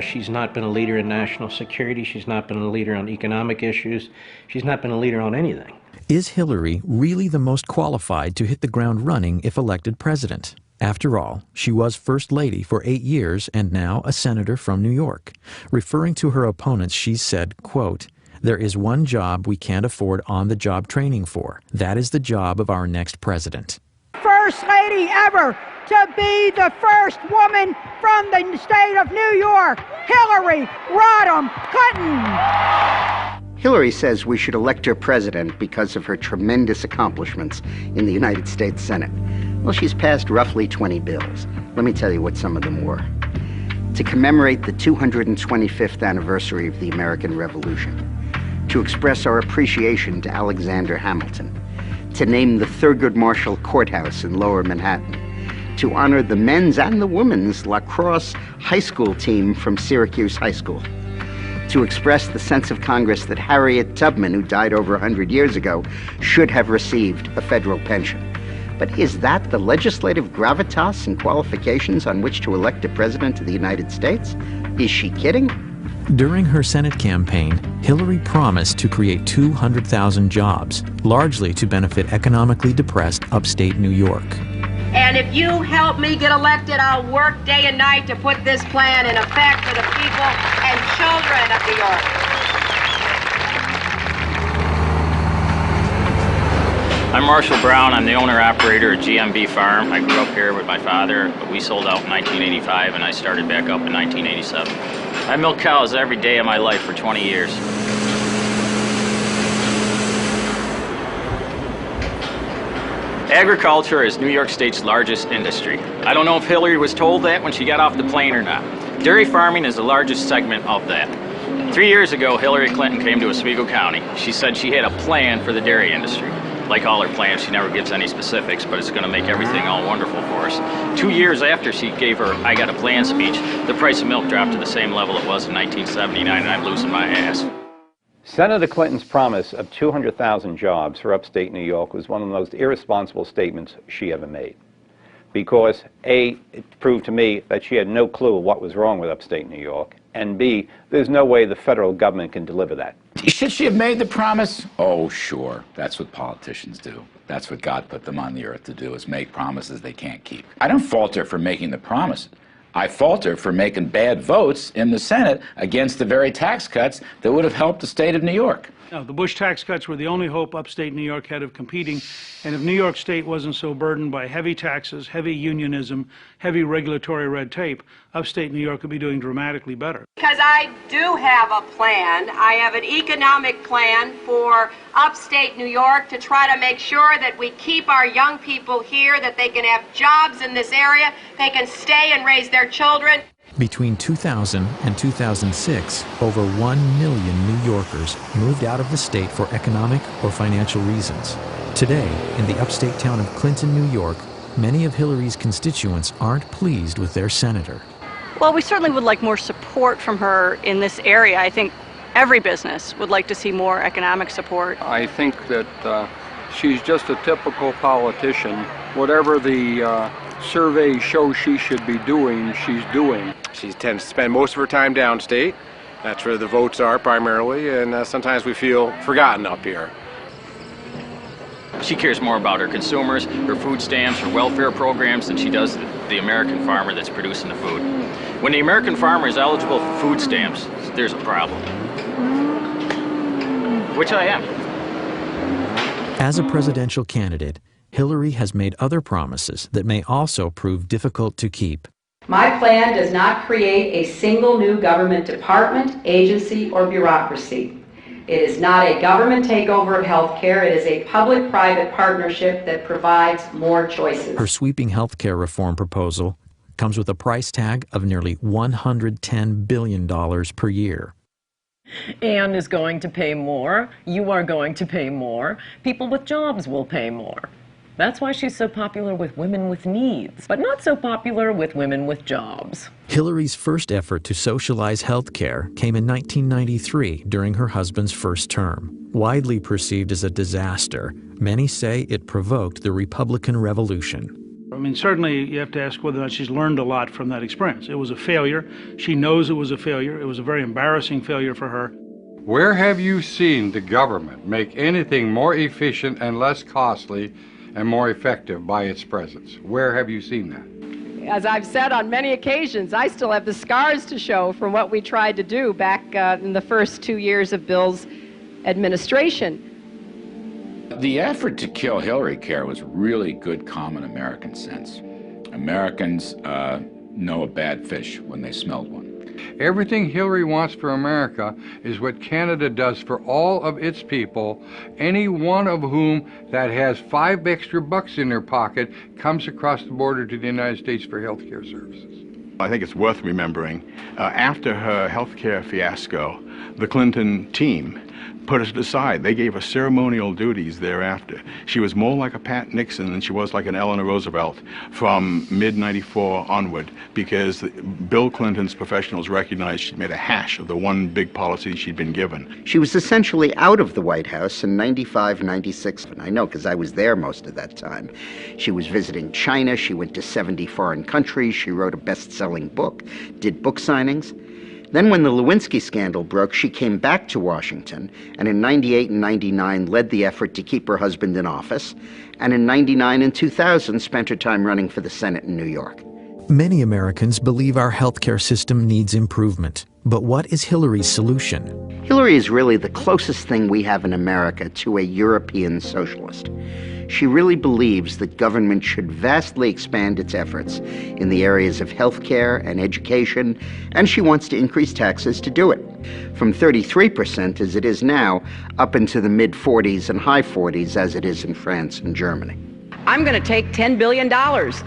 She's not been a leader in national security. She's not been a leader on economic issues. She's not been a leader on anything. Is Hillary really the most qualified to hit the ground running if elected president? After all, she was First Lady for 8 years and now a senator from New York. Referring to her opponents, she said, quote, "There is one job we can't afford on-the-job training for. That is the job of our next president." First lady ever to be the first woman from the state of New York, Hillary Rodham Clinton. Hillary says we should elect her president because of her tremendous accomplishments in the United States Senate. Well, she's passed roughly 20 bills. Let me tell you what some of them were. To commemorate the 225th anniversary of the American Revolution. To express our appreciation to Alexander Hamilton. To name the Thurgood Marshall Courthouse in Lower Manhattan. To honor the men's and the women's lacrosse high school team from Syracuse High School. To express the sense of Congress that Harriet Tubman, who died over 100 years ago, should have received a federal pension. But is that the legislative gravitas and qualifications on which to elect a president of the United States? Is she kidding? During her Senate campaign, Hillary promised to create 200,000 jobs, largely to benefit economically depressed upstate New York. And if you help me get elected, I'll work day and night to put this plan in effect for the people and children of New York. I'm Marshall Brown. I'm the owner-operator at GMB Farm. I grew up here with my father, but we sold out in 1985, and I started back up in 1987. I milked cows every day of my life for 20 years. Agriculture is New York State's largest industry. I don't know if Hillary was told that when she got off the plane or not. Dairy farming is the largest segment of that. 3 years ago, Hillary Clinton came to Oswego County. She said she had a plan for the dairy industry. Like all her plans, she never gives any specifics, but it's going to make everything all wonderful for us. 2 years after she gave her I Got a Plan speech, the price of milk dropped to the same level it was in 1979, and I'm losing my ass. Senator Clinton's promise of 200,000 jobs for upstate New York was one of the most irresponsible statements she ever made. Because A, it proved to me that she had no clue what was wrong with upstate New York, and B, there's no way the federal government can deliver that. Should she have made the promise? Oh, sure. That's what politicians do. That's what God put them on the earth to do, is make promises they can't keep. I don't fault her for making the promise. I fault her for making bad votes in the Senate against the very tax cuts that would have helped the state of New York. No, the Bush tax cuts were the only hope upstate New York had of competing, and if New York State wasn't so burdened by heavy taxes, heavy unionism, heavy regulatory red tape, upstate New York could be doing dramatically better. Because I do have a plan. I have an economic plan for upstate New York to try to make sure that we keep our young people here, that they can have jobs in this area, they can stay and raise their children. Between 2000 and 2006, over 1 million New Yorkers moved out of the state for economic or financial reasons. Today, in the upstate town of Clinton, New York, many of Hillary's constituents aren't pleased with their senator. Well, we certainly would like more support from her in this area. I think every business would like to see more economic support. I think that she's just a typical politician. Whatever the surveys show she should be doing, she's doing. She tends to spend most of her time downstate. That's where the votes are primarily, and sometimes we feel forgotten up here. She cares more about her consumers, her food stamps, her welfare programs than she does the American farmer that's producing the food. When the American farmer is eligible for food stamps, there's a problem. Which I am. As a presidential candidate, Hillary has made other promises that may also prove difficult to keep. My plan does not create a single new government department, agency, or bureaucracy. It is not a government takeover of health care. It is a public-private partnership that provides more choices. Her sweeping health care reform proposal comes with a price tag of nearly $110 billion per year. Anne is going to pay more. You are going to pay more. People with jobs will pay more. That's why she's so popular with women with needs, but not so popular with women with jobs. Hillary's first effort to socialize health care came in 1993 during her husband's first term. Widely perceived as a disaster, many say it provoked the Republican Revolution. I mean, certainly you have to ask whether or not she's learned a lot from that experience. It was a failure. She knows it was a failure. It was a very embarrassing failure for her. Where have you seen the government make anything more efficient and less costly and more effective by its presence? Where have you seen that? As I've said on many occasions, I still have the scars to show from what we tried to do back in the first 2 years of Bill's administration. The effort to kill Hillary Care was really good common American sense. Americans know a bad fish when they smell one. Everything Hillary wants for America is what Canada does for all of its people, any one of whom that has $5 extra in their pocket comes across the border to the United States for health care services. I think it's worth remembering, after her health care fiasco, the Clinton team put us aside. They gave her ceremonial duties thereafter. She was more like a Pat Nixon than she was like an Eleanor Roosevelt from mid-94 onward, because Bill Clinton's professionals recognized she'd made a hash of the one big policy she'd been given. She was essentially out of the White House in 95, 96, and I know because I was there most of that time. She was visiting China. She went to 70 foreign countries. She wrote a best-selling book, did book signings. Then when the Lewinsky scandal broke, she came back to Washington, and in 98 and 99 led the effort to keep her husband in office, and in 99 and 2000 spent her time running for the Senate in New York. Many Americans believe our healthcare system needs improvement. But what is Hillary's solution? Hillary is really the closest thing we have in America to a European socialist. She really believes that government should vastly expand its efforts in the areas of healthcare and education, and she wants to increase taxes to do it, from 33% as it is now, up into the mid-40s and high 40s as it is in France and Germany. I'm going to take $10 billion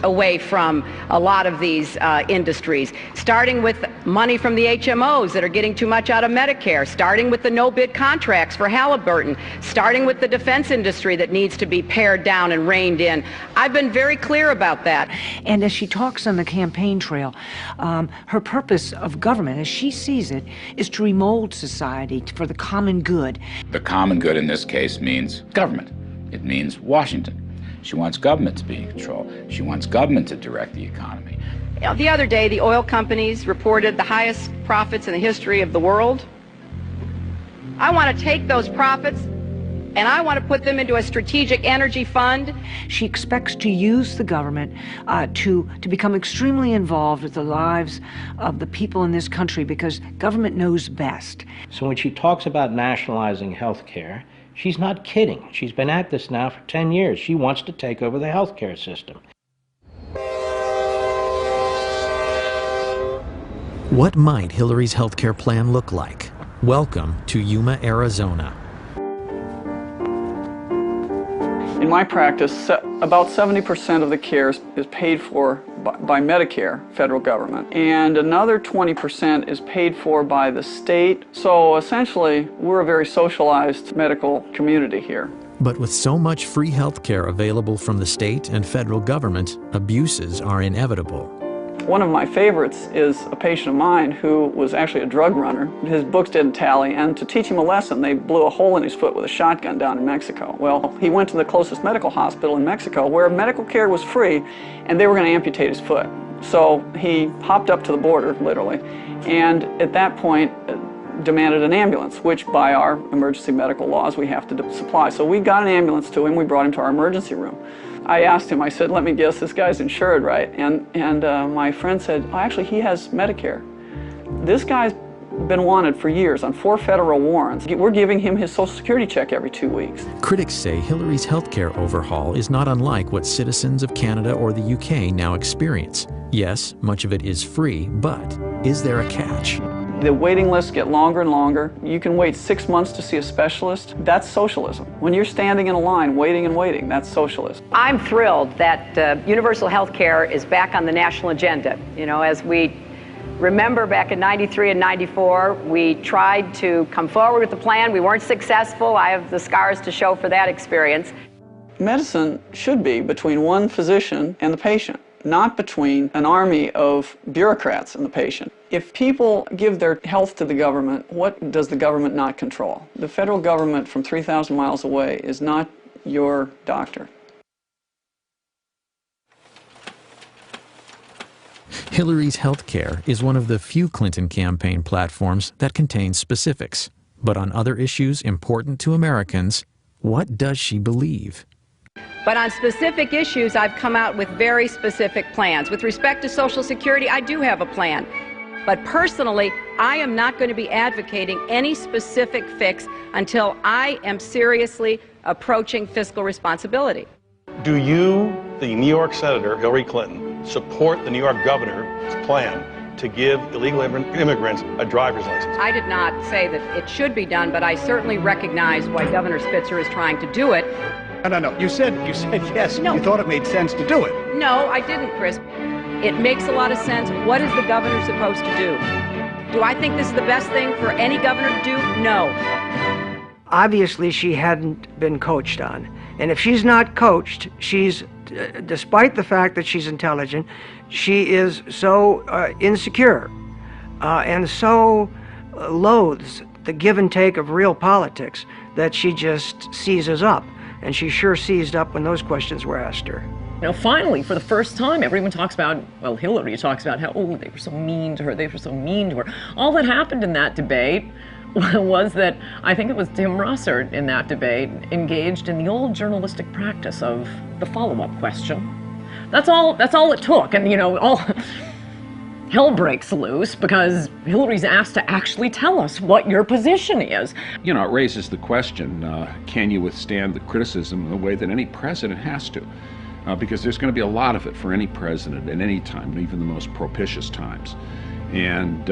away from a lot of these industries, starting with money from the HMOs that are getting too much out of Medicare, starting with the no-bid contracts for Halliburton, starting with the defense industry that needs to be pared down and reined in. I've been very clear about that. And as she talks on the campaign trail, her purpose of government, as she sees it, is to remold society for the common good. The common good in this case means government. It means Washington. She wants government to be in control. She wants government to direct the economy. The other day, the oil companies reported the highest profits in the history of the world. I want to take those profits and I want to put them into a strategic energy fund. She expects to use the government to become extremely involved with the lives of the people in this country because government knows best. So when she talks about nationalizing health care, she's not kidding. She's been at this now for 10 years. She wants to take over the health care system. What might Hillary's healthcare plan look like? Welcome to Yuma, Arizona. In my practice, about 70% of the care is paid for by Medicare, federal government, and another 20% is paid for by the state. So essentially, we're a very socialized medical community here. But with so much free healthcare available from the state and federal government, abuses are inevitable. One of my favorites is a patient of mine who was actually a drug runner. His books didn't tally, and to teach him a lesson, they blew a hole in his foot with a shotgun down in Mexico. Well, he went to the closest medical hospital in Mexico where medical care was free, and they were going to amputate his foot. So he hopped up to the border, literally, and at that point demanded an ambulance, which by our emergency medical laws we have to supply. So we got an ambulance to him, we brought him to our emergency room. I asked him, I said, let me guess, this guy's insured, right? And my friend said, oh, actually, he has Medicare. This guy's been wanted for years on 4 federal warrants. We're giving him his Social Security check every 2 weeks. Critics say Hillary's healthcare overhaul is not unlike what citizens of Canada or the UK now experience. Yes, much of it is free, but is there a catch? The waiting lists get longer and longer. You can wait 6 months to see a specialist. That's socialism. When you're standing in a line, waiting and waiting, that's socialism. I'm thrilled that universal health care is back on the national agenda. You know, as we remember back in 93 and 94, we tried to come forward with the plan. We weren't successful. I have the scars to show for that experience. Medicine should be between one physician and the patient, not between an army of bureaucrats and the patient. If people give their health to the government, what does the government not control? The federal government from 3,000 miles away is not your doctor. Hillary's health care is one of the few Clinton campaign platforms that contains specifics. But on other issues important to Americans, what does she believe? But on specific issues, I've come out with very specific plans. With respect to Social Security, I do have a plan. But personally, I am not going to be advocating any specific fix until I am seriously approaching fiscal responsibility. Do you, the New York Senator Hillary Clinton, support the New York governor's plan to give illegal immigrants a driver's license? I did not say that it should be done, but I certainly recognize why Governor Spitzer is trying to do it. No. You said yes. No. You thought it made sense to do it. No, I didn't, Chris. It makes a lot of sense. What is the governor supposed to do? Do I think this is the best thing for any governor to do? No. Obviously, she hadn't been coached on. And if she's not coached, she's, despite the fact that she's intelligent, she is so insecure and so loathes the give and take of real politics that she just seizes up. And she sure seized up when those questions were asked her. You know, finally, for the first time, everyone talks about, well, Hillary talks about how, oh, they were so mean to her, they were so mean to her. All that happened in that debate was that, I think it was Tim Russert in that debate, engaged in the old journalistic practice of the follow-up question. That's all it took, and, you know, all hell breaks loose because Hillary's asked to actually tell us what your position is. You know, it raises the question, can you withstand the criticism in the way that any president has to? Because there's going to be a lot of it for any president at any time, even the most propitious times. And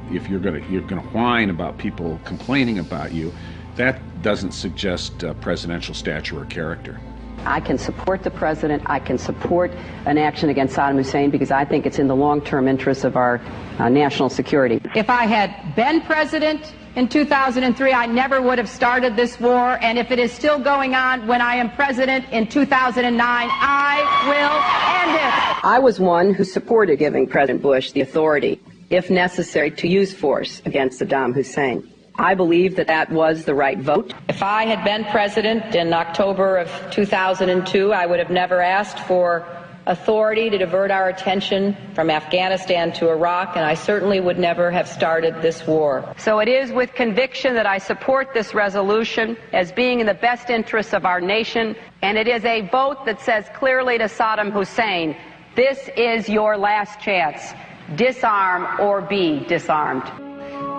if you're going to whine about people complaining about you, that doesn't suggest presidential stature or character. I can support the president. I can support an action against Saddam Hussein because I think it's in the long-term interests of our national security. If I had been president in 2003, I never would have started this war. And if it is still going on when I am president in 2009, I will end it. I was one who supported giving President Bush the authority, if necessary, to use force against Saddam Hussein. I believe that that was the right vote. If I had been president in October of 2002, I would have never asked for authority to divert our attention from Afghanistan to Iraq, and I certainly would never have started this war. So it is with conviction that I support this resolution as being in the best interests of our nation, and it is a vote that says clearly to Saddam Hussein, this is your last chance. Disarm or be disarmed.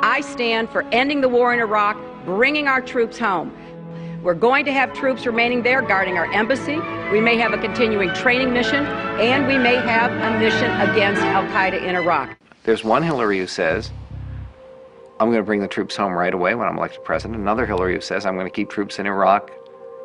I stand for ending the war in Iraq, bringing our troops home. We're going to have troops remaining there guarding our embassy. We may have a continuing training mission, and we may have a mission against al-Qaeda in Iraq. There's one Hillary who says, I'm going to bring the troops home right away when I'm elected president. Another Hillary who says, I'm going to keep troops in Iraq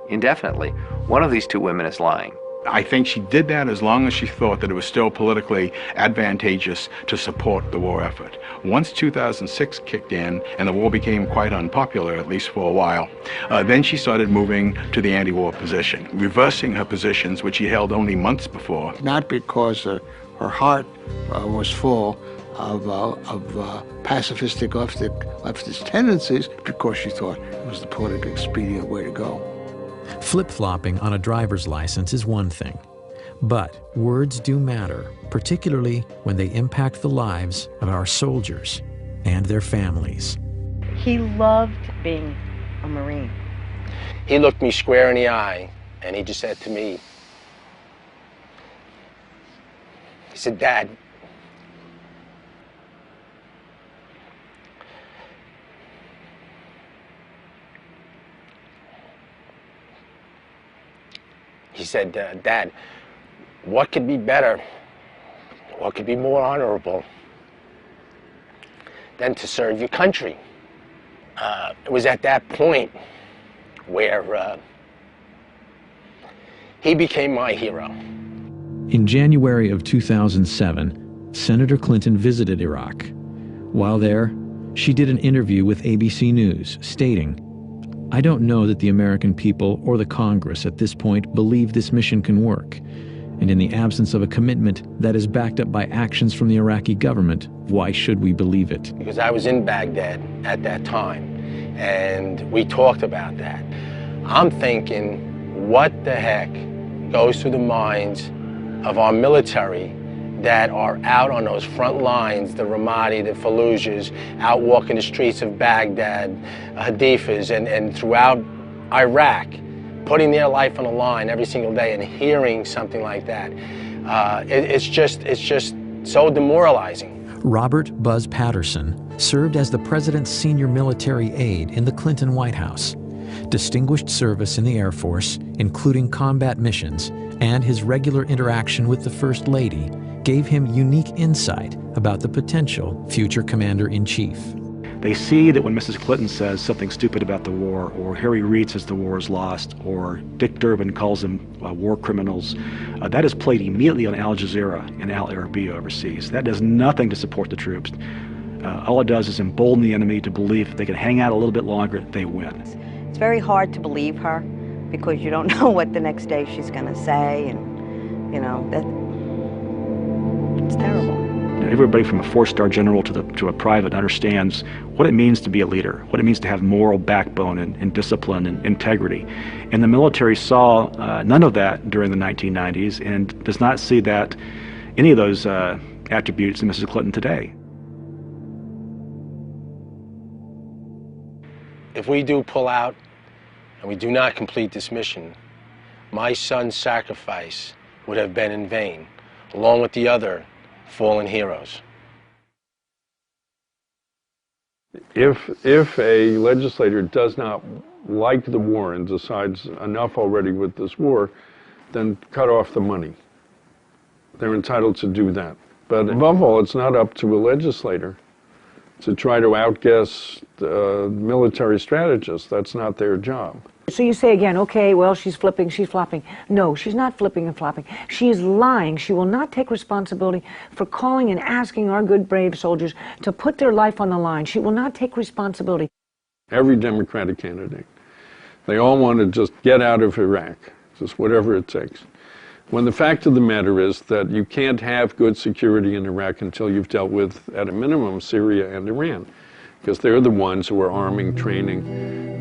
indefinitely. One of these two women is lying. I think she did that as long as she thought that it was still politically advantageous to support the war effort. Once 2006 kicked in and the war became quite unpopular, at least for a while, then she started moving to the anti-war position, reversing her positions which she held only months before. Not because her heart was full of pacifistic leftist tendencies, because she thought it was the politically expedient way to go. Flip-flopping on a driver's license is one thing, but words do matter, particularly when they impact the lives of our soldiers and their families. He loved being a Marine. He looked me square in the eye and he just said to me, he said, Dad, he said, Dad, what could be better, what could be more honorable than to serve your country? It was at that point where he became my hero. In January of 2007, Senator Clinton visited Iraq. While there, she did an interview with ABC News, stating, I don't know that the American people or the Congress at this point believe this mission can work. And in the absence of a commitment that is backed up by actions from the Iraqi government, why should we believe it? Because I was in Baghdad at that time, and we talked about that. I'm thinking, what the heck goes through the minds of our military that are out on those front lines, the Ramadi, the Fallujahs, out walking the streets of Baghdad, Hadithas, and throughout Iraq, putting their life on the line every single day and hearing something like that. It's just so demoralizing. Robert Buzz Patterson served as the president's senior military aide in the Clinton White House. Distinguished service in the Air Force, including combat missions, and his regular interaction with the First Lady gave him unique insight about the potential future commander-in-chief. They see that when Mrs. Clinton says something stupid about the war, or Harry Reid says the war is lost, or Dick Durbin calls them war criminals, that is played immediately on Al Jazeera and Al Arabiya overseas. That does nothing to support the troops. All it does is embolden the enemy to believe if they can hang out a little bit longer, they win. It's very hard to believe her because you don't know what the next day she's going to say, and you know that it's terrible. Everybody from a four-star general to a private understands what it means to be a leader, what it means to have moral backbone and discipline and integrity. And the military saw none of that during the 1990s and does not see that any of those attributes in Mrs. Clinton today. If we do pull out and we do not complete this mission, my son's sacrifice would have been in vain, along with the other fallen heroes. If a legislator does not like the war and decides enough already with this war, then cut off the money. They're entitled to do that. But above all, it's not up to a legislator to try to outguess military strategists. That's not their job. So you say again, okay, well, she's flipping, she's flopping. No, she's not flipping and flopping. She is lying. She will not take responsibility for calling and asking our good, brave soldiers to put their life on the line. She will not take responsibility. Every Democratic candidate, they all want to just get out of Iraq, just whatever it takes. When the fact of the matter is that you can't have good security in Iraq until you've dealt with, at a minimum, Syria and Iran, because they're the ones who are arming, training,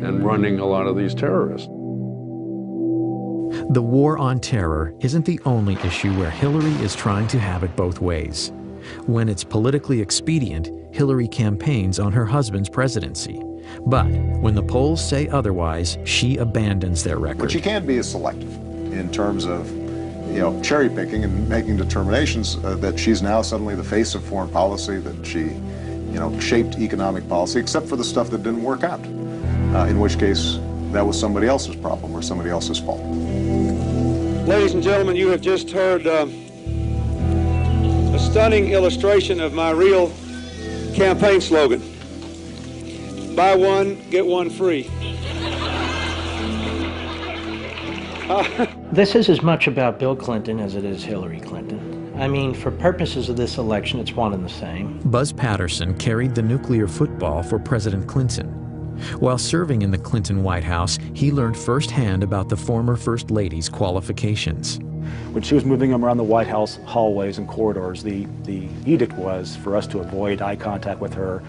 and running a lot of these terrorists. The war on terror isn't the only issue where Hillary is trying to have it both ways. When it's politically expedient, Hillary campaigns on her husband's presidency. But when the polls say otherwise, she abandons their record. But she can be selective in terms of, cherry picking and making determinations that she's now suddenly the face of foreign policy, that she, shaped economic policy, except for the stuff that didn't work out, in which case that was somebody else's problem or somebody else's fault. Ladies and gentlemen, you have just heard a stunning illustration of my real campaign slogan. Buy one, get one free. This is as much about Bill Clinton as it is Hillary Clinton. I mean, for purposes of this election, it's one and the same. Buzz Patterson carried the nuclear football for President Clinton. While serving in the Clinton White House, he learned firsthand about the former First Lady's qualifications. When she was moving them around the White House hallways and corridors, the edict was for us to avoid eye contact with her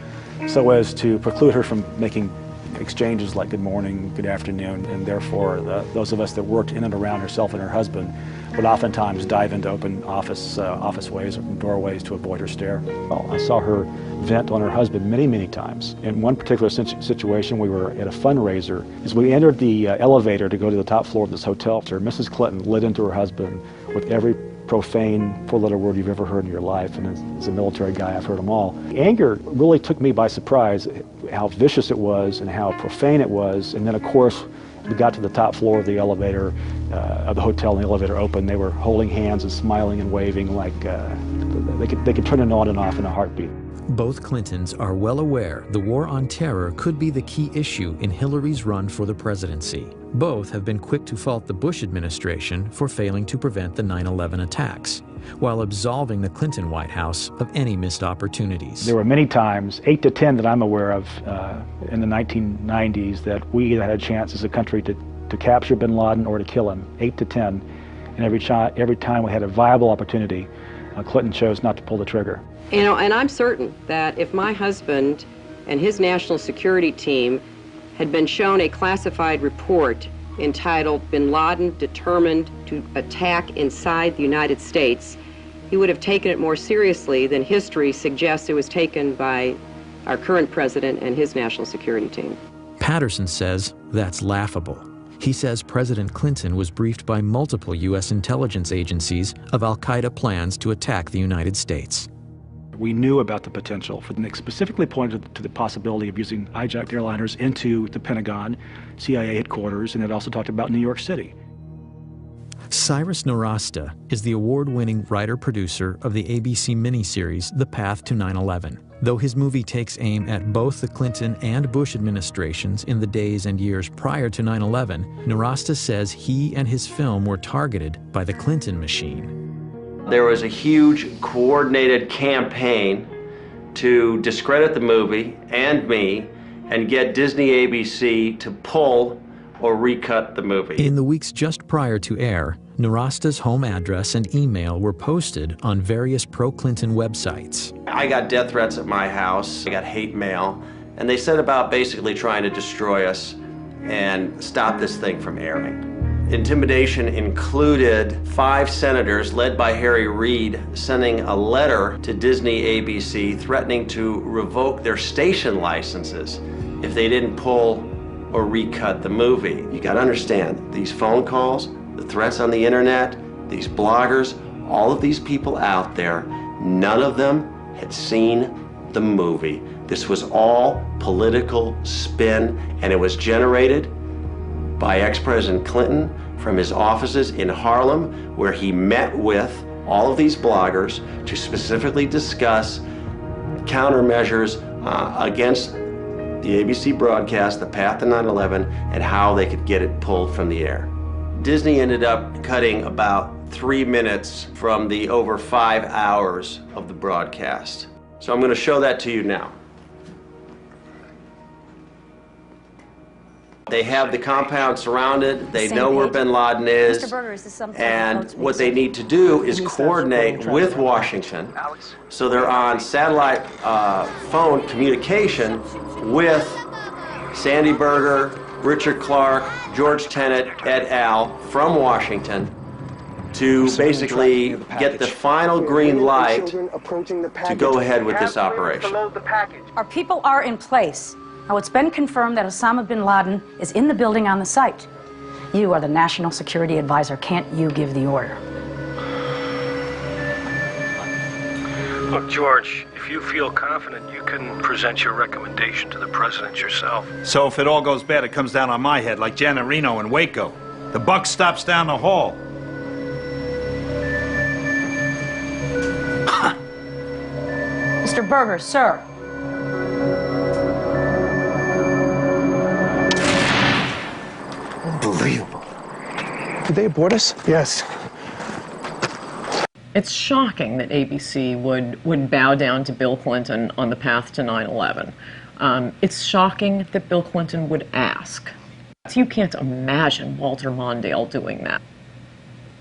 so as to preclude her from making exchanges like good morning, good afternoon, and therefore those of us that worked in and around herself and her husband would oftentimes dive into open office ways or doorways to avoid her stare. Well, I saw her vent on her husband many, many times. In one particular situation, we were at a fundraiser. As we entered the elevator to go to the top floor of this hotel, Mrs. Clinton lit into her husband with every profane four-letter word you've ever heard in your life, and as a military guy, I've heard them all. Anger really took me by surprise, how vicious it was and how profane it was, and then of course, we got to the top floor of the elevator, of the hotel, and the elevator opened. They were holding hands and smiling and waving like they could turn it on and off in a heartbeat. Both Clintons are well aware the war on terror could be the key issue in Hillary's run for the presidency. Both have been quick to fault the Bush administration for failing to prevent the 9/11 attacks, while absolving the Clinton White House of any missed opportunities. There were many times, 8 to 10 that I'm aware of, in the 1990s, that we either had a chance as a country to capture bin Laden or to kill him, 8 to 10. And every time we had a viable opportunity, Clinton chose not to pull the trigger. And I'm certain that if my husband and his national security team had been shown a classified report entitled Bin Laden Determined to Attack Inside the United States, he would have taken it more seriously than history suggests it was taken by our current president and his national security team. Patterson says that's laughable. He says President Clinton was briefed by multiple U.S. intelligence agencies of al-Qaeda plans to attack the United States. We knew about the potential. Nick specifically pointed to the possibility of using hijacked airliners into the Pentagon, CIA headquarters, and it also talked about New York City. Cyrus Nowrasteh is the award-winning writer-producer of the ABC miniseries The Path to 9/11. Though his movie takes aim at both the Clinton and Bush administrations in the days and years prior to 9/11, Nowrasteh says he and his film were targeted by the Clinton machine. There was a huge coordinated campaign to discredit the movie and me and get Disney ABC to pull or recut the movie. In the weeks just prior to air, Nowrasteh's home address and email were posted on various pro-Clinton websites. I got death threats at my house, I got hate mail, and they set about basically trying to destroy us and stop this thing from airing. Intimidation included 5 senators led by Harry Reid sending a letter to Disney ABC threatening to revoke their station licenses if they didn't pull or recut the movie. You gotta understand, these phone calls, the threats on the internet, these bloggers, all of these people out there, none of them had seen the movie. This was all political spin, and it was generated by ex-President Clinton from his offices in Harlem, where he met with all of these bloggers to specifically discuss countermeasures against the ABC broadcast, The Path to 9/11, and how they could get it pulled from the air. Disney ended up cutting about 3 minutes from the over 5 hours of the broadcast. So I'm going to show that to you now. They have the compound surrounded. They know where bin Laden is. Mr. Berger, is this something and what they need to do is coordinate with Washington. So they're on satellite phone communication with Sandy Berger, Richard Clark, George Tenet, et al. From Washington to basically get the final green light to go ahead with this operation. Our people are in place. Now, it's been confirmed that Osama bin Laden is in the building on the site. You are the National Security Advisor. Can't you give the order? Look, George, if you feel confident, you can present your recommendation to the president yourself. So if it all goes bad, it comes down on my head, like Janet Reno in Waco. The buck stops down the hall. Mr. Berger, sir. Unbelievable. Did they abort us? Yes. It's shocking that ABC would bow down to Bill Clinton on the path to 9/11. It's shocking that Bill Clinton would ask. You can't imagine Walter Mondale doing that.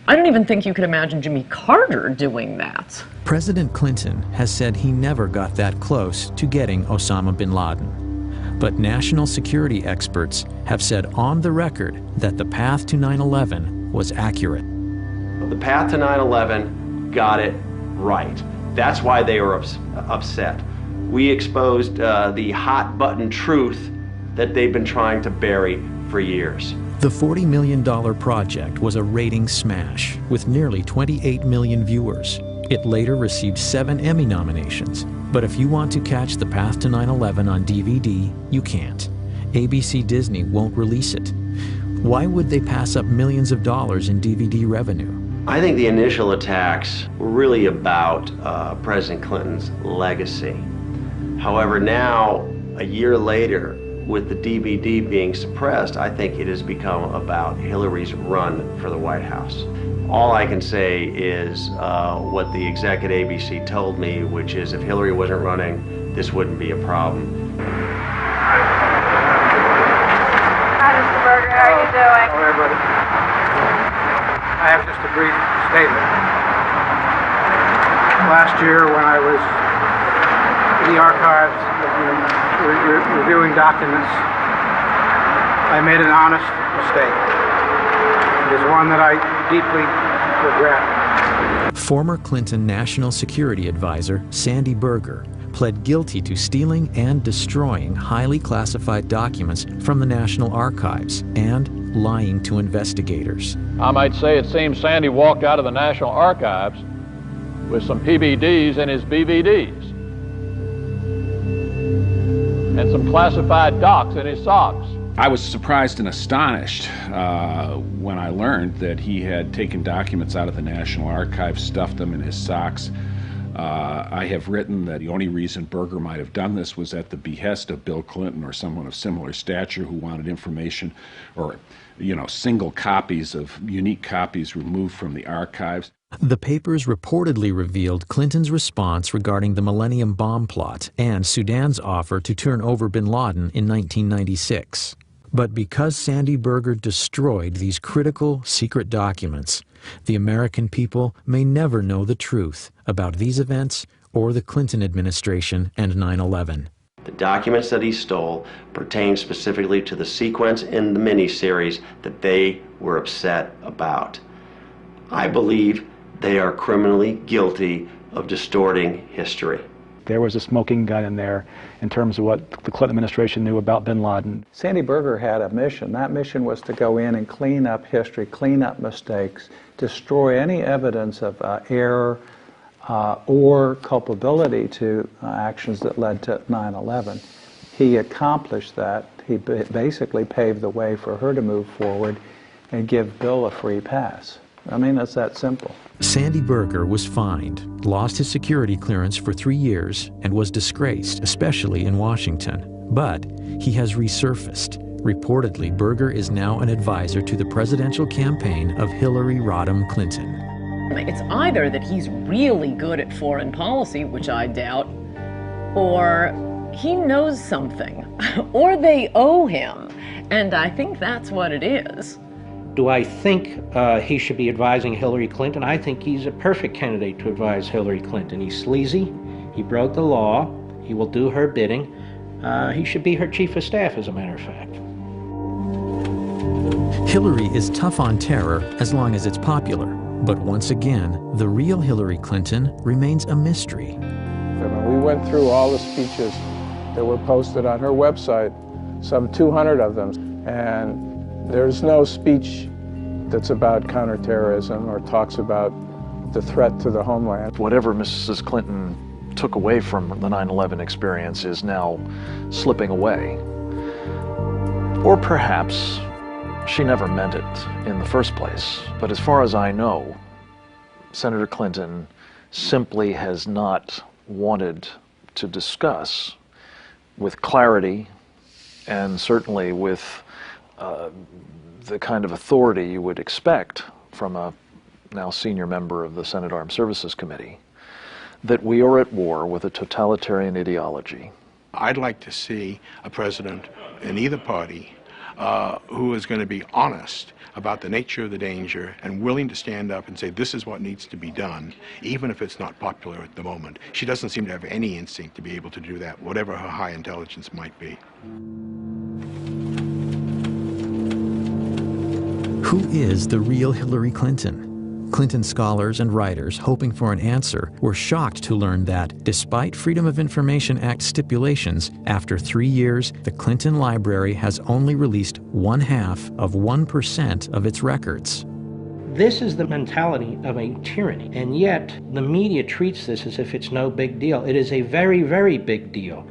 I don't even think you could imagine Jimmy Carter doing that. President Clinton has said he never got that close to getting Osama bin Laden. But national security experts have said on the record that the path to 9/11 was accurate. The path to 9/11 got it right. That's why they were upset. We exposed the hot button truth that they've been trying to bury for years. The $40 million project was a ratings smash with nearly 28 million viewers. It later received 7 Emmy nominations. But if you want to catch The Path to 9/11 on DVD, you can't. ABC Disney won't release it. Why would they pass up millions of dollars in DVD revenue? I think the initial attacks were really about President Clinton's legacy. However, now, a year later, with the DVD being suppressed, I think it has become about Hillary's run for the White House. All I can say is what the exec at ABC told me, which is if Hillary wasn't running, this wouldn't be a problem. Hi, Mr. Berger. How are you doing? Hello, everybody. I have just a brief statement. Last year, when I was in the archives reviewing documents, I made an honest mistake. It is one that I deeply regret. Former Clinton National Security Advisor Sandy Berger pled guilty to stealing and destroying highly classified documents from the National Archives and lying to investigators. I might say it seems Sandy walked out of the National Archives with some PBDs in his BVDs and some classified docs in his socks. I was surprised and astonished when I learned that he had taken documents out of the National Archives, stuffed them in his socks. I have written that the only reason Berger might have done this was at the behest of Bill Clinton or someone of similar stature who wanted information or, single copies of unique copies removed from the archives. The papers reportedly revealed Clinton's response regarding the Millennium Bomb plot and Sudan's offer to turn over bin Laden in 1996. But because Sandy Berger destroyed these critical secret documents, the American people may never know the truth about these events or the Clinton administration and 9/11. The documents that he stole pertain specifically to the sequence in the miniseries that they were upset about. I believe they are criminally guilty of distorting history. There was a smoking gun in there in terms of what the Clinton administration knew about bin Laden. Sandy Berger had a mission. That mission was to go in and clean up history, clean up mistakes, destroy any evidence of error or culpability to actions that led to 9/11. He accomplished that. He basically paved the way for her to move forward and give Bill a free pass. I mean, it's that simple. Sandy Berger was fined, lost his security clearance for 3 years, and was disgraced, especially in Washington. But he has resurfaced. Reportedly, Berger is now an advisor to the presidential campaign of Hillary Rodham Clinton. It's either that he's really good at foreign policy, which I doubt, or he knows something, or they owe him, and I think that's what it is. Do I think he should be advising Hillary Clinton? I think he's a perfect candidate to advise Hillary Clinton. He's sleazy, he broke the law, he will do her bidding. He should be her chief of staff, as a matter of fact. Hillary is tough on terror as long as it's popular. But once again, the real Hillary Clinton remains a mystery. We went through all the speeches that were posted on her website, some 200 of them, and there's no speech that's about counterterrorism or talks about the threat to the homeland. Whatever Mrs. Clinton took away from the 9/11 experience is now slipping away. Or perhaps she never meant it in the first place. But as far as I know, Senator Clinton simply has not wanted to discuss with clarity and certainly with the kind of authority you would expect from a now senior member of the Senate Armed Services Committee, that we are at war with a totalitarian ideology. I'd like to see a president in either party who is going to be honest about the nature of the danger and willing to stand up and say this is what needs to be done, even if it's not popular at the moment. She doesn't seem to have any instinct to be able to do that, whatever her high intelligence might be. Who is the real Hillary Clinton? Clinton scholars and writers hoping for an answer were shocked to learn that, despite Freedom of Information Act stipulations, after 3 years, the Clinton Library has only released 0.5% of its records. This is the mentality of a tyranny, and yet the media treats this as if it's no big deal. It is a very, very big deal.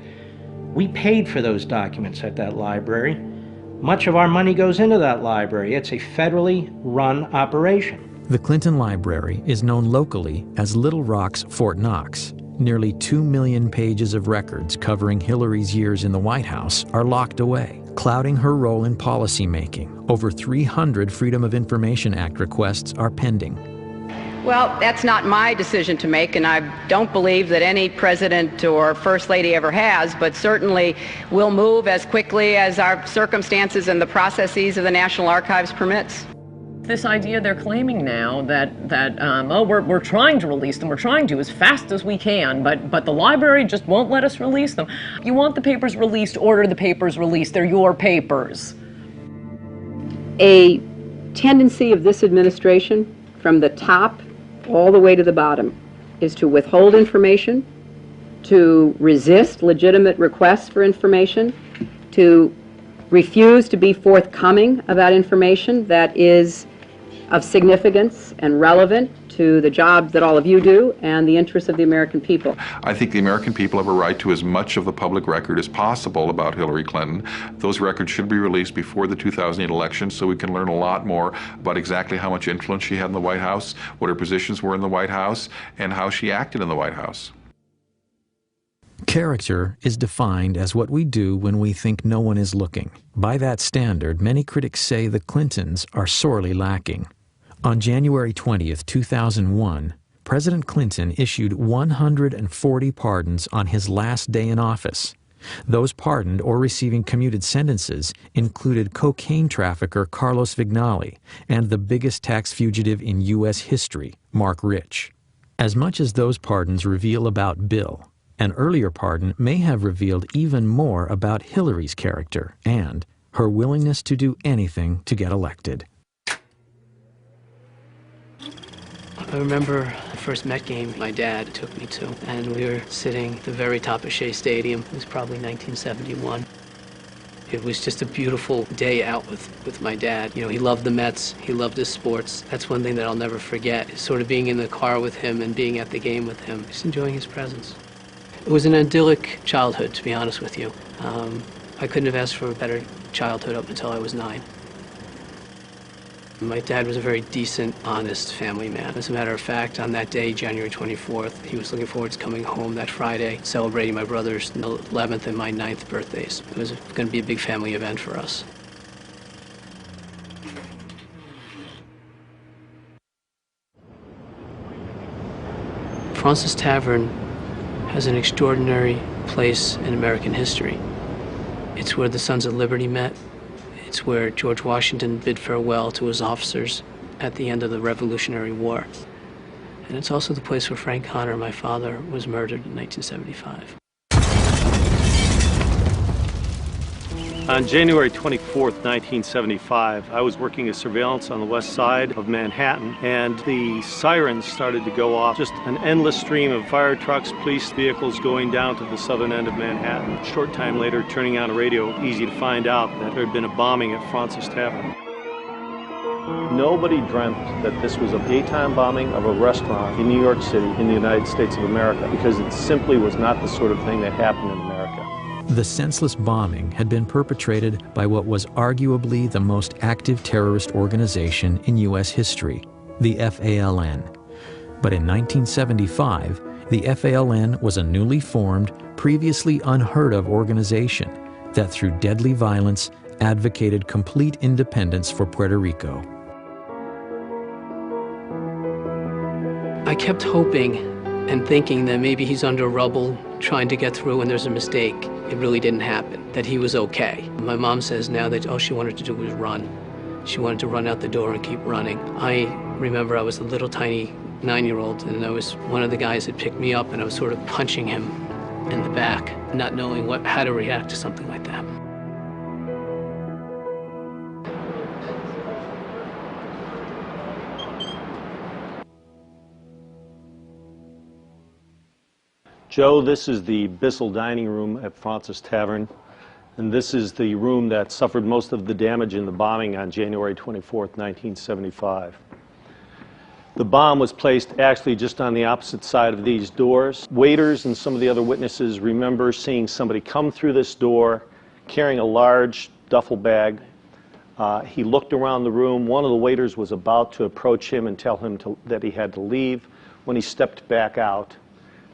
We paid for those documents at that library. Much of our money goes into that library. It's a federally run operation. The Clinton Library is known locally as Little Rock's Fort Knox. Nearly 2 million pages of records covering Hillary's years in the White House are locked away, clouding her role in policymaking. Over 300 Freedom of Information Act requests are pending. Well, that's not my decision to make, and I don't believe that any president or first lady ever has, but certainly we'll move as quickly as our circumstances and the processes of the National Archives permits. This idea they're claiming now that we're trying to release them, we're trying to as fast as we can, but the library just won't let us release them. You want the papers released, order the papers released. They're your papers. A tendency of this administration, from the top all the way to the bottom, is to withhold information, to resist legitimate requests for information, to refuse to be forthcoming about information that is of significance and relevant to the job that all of you do and the interests of the American people. I think the American people have a right to as much of the public record as possible about Hillary Clinton. Those records should be released before the 2008 election so we can learn a lot more about exactly how much influence she had in the White House, what her positions were in the White House, and how she acted in the White House. Character is defined as what we do when we think no one is looking. By that standard, many critics say the Clintons are sorely lacking. On January 20th, 2001, President Clinton issued 140 pardons on his last day in office. Those pardoned or receiving commuted sentences included cocaine trafficker Carlos Vignali and the biggest tax fugitive in U.S. history, Mark Rich. As much as those pardons reveal about Bill, an earlier pardon may have revealed even more about Hillary's character and her willingness to do anything to get elected. I remember the first Met game my dad took me to, and we were sitting at the very top of Shea Stadium. It was probably 1971. It was just a beautiful day out with my dad. You know, he loved the Mets, he loved his sports. That's one thing that I'll never forget, is sort of being in the car with him and being at the game with him, just enjoying his presence. It was an idyllic childhood, to be honest with you. I couldn't have asked for a better childhood up until I was 9. My dad was a very decent, honest family man. As a matter of fact, on that day, January 24th, he was looking forward to coming home that Friday, celebrating my brother's 11th and my 9th birthdays. It was going to be a big family event for us. Fraunces Tavern has an extraordinary place in American history. It's where the Sons of Liberty met. It's where George Washington bid farewell to his officers at the end of the Revolutionary War. And it's also the place where Frank Connor, my father, was murdered in 1975. On January 24th, 1975, I was working as surveillance on the west side of Manhattan, and the sirens started to go off. Just an endless stream of fire trucks, police vehicles going down to the southern end of Manhattan. A short time later, turning on a radio, easy to find out that there had been a bombing at Fraunces Tavern. Nobody dreamt that this was a daytime bombing of a restaurant in New York City in the United States of America, because it simply was not the sort of thing that happened in America. The senseless bombing had been perpetrated by what was arguably the most active terrorist organization in U.S. history, the FALN. But in 1975, the FALN was a newly formed, previously unheard of organization that through deadly violence advocated complete independence for Puerto Rico. I kept hoping and thinking that maybe he's under rubble, trying to get through and there's a mistake. It really didn't happen, that he was okay. My mom says now that all she wanted to do was run. She wanted to run out the door and keep running. I remember I was a little tiny 9-year-old, and I was one of the guys that picked me up, and I was sort of punching him in the back, not knowing how to react to something like that. Joe, this is the Bissell dining room at Fraunces Tavern, and this is the room that suffered most of the damage in the bombing on January 24th, 1975. The bomb was placed actually just on the opposite side of these doors. Waiters and some of the other witnesses remember seeing somebody come through this door carrying a large duffel bag. He looked around the room. One of the waiters was about to approach him and tell him that he had to leave when he stepped back out.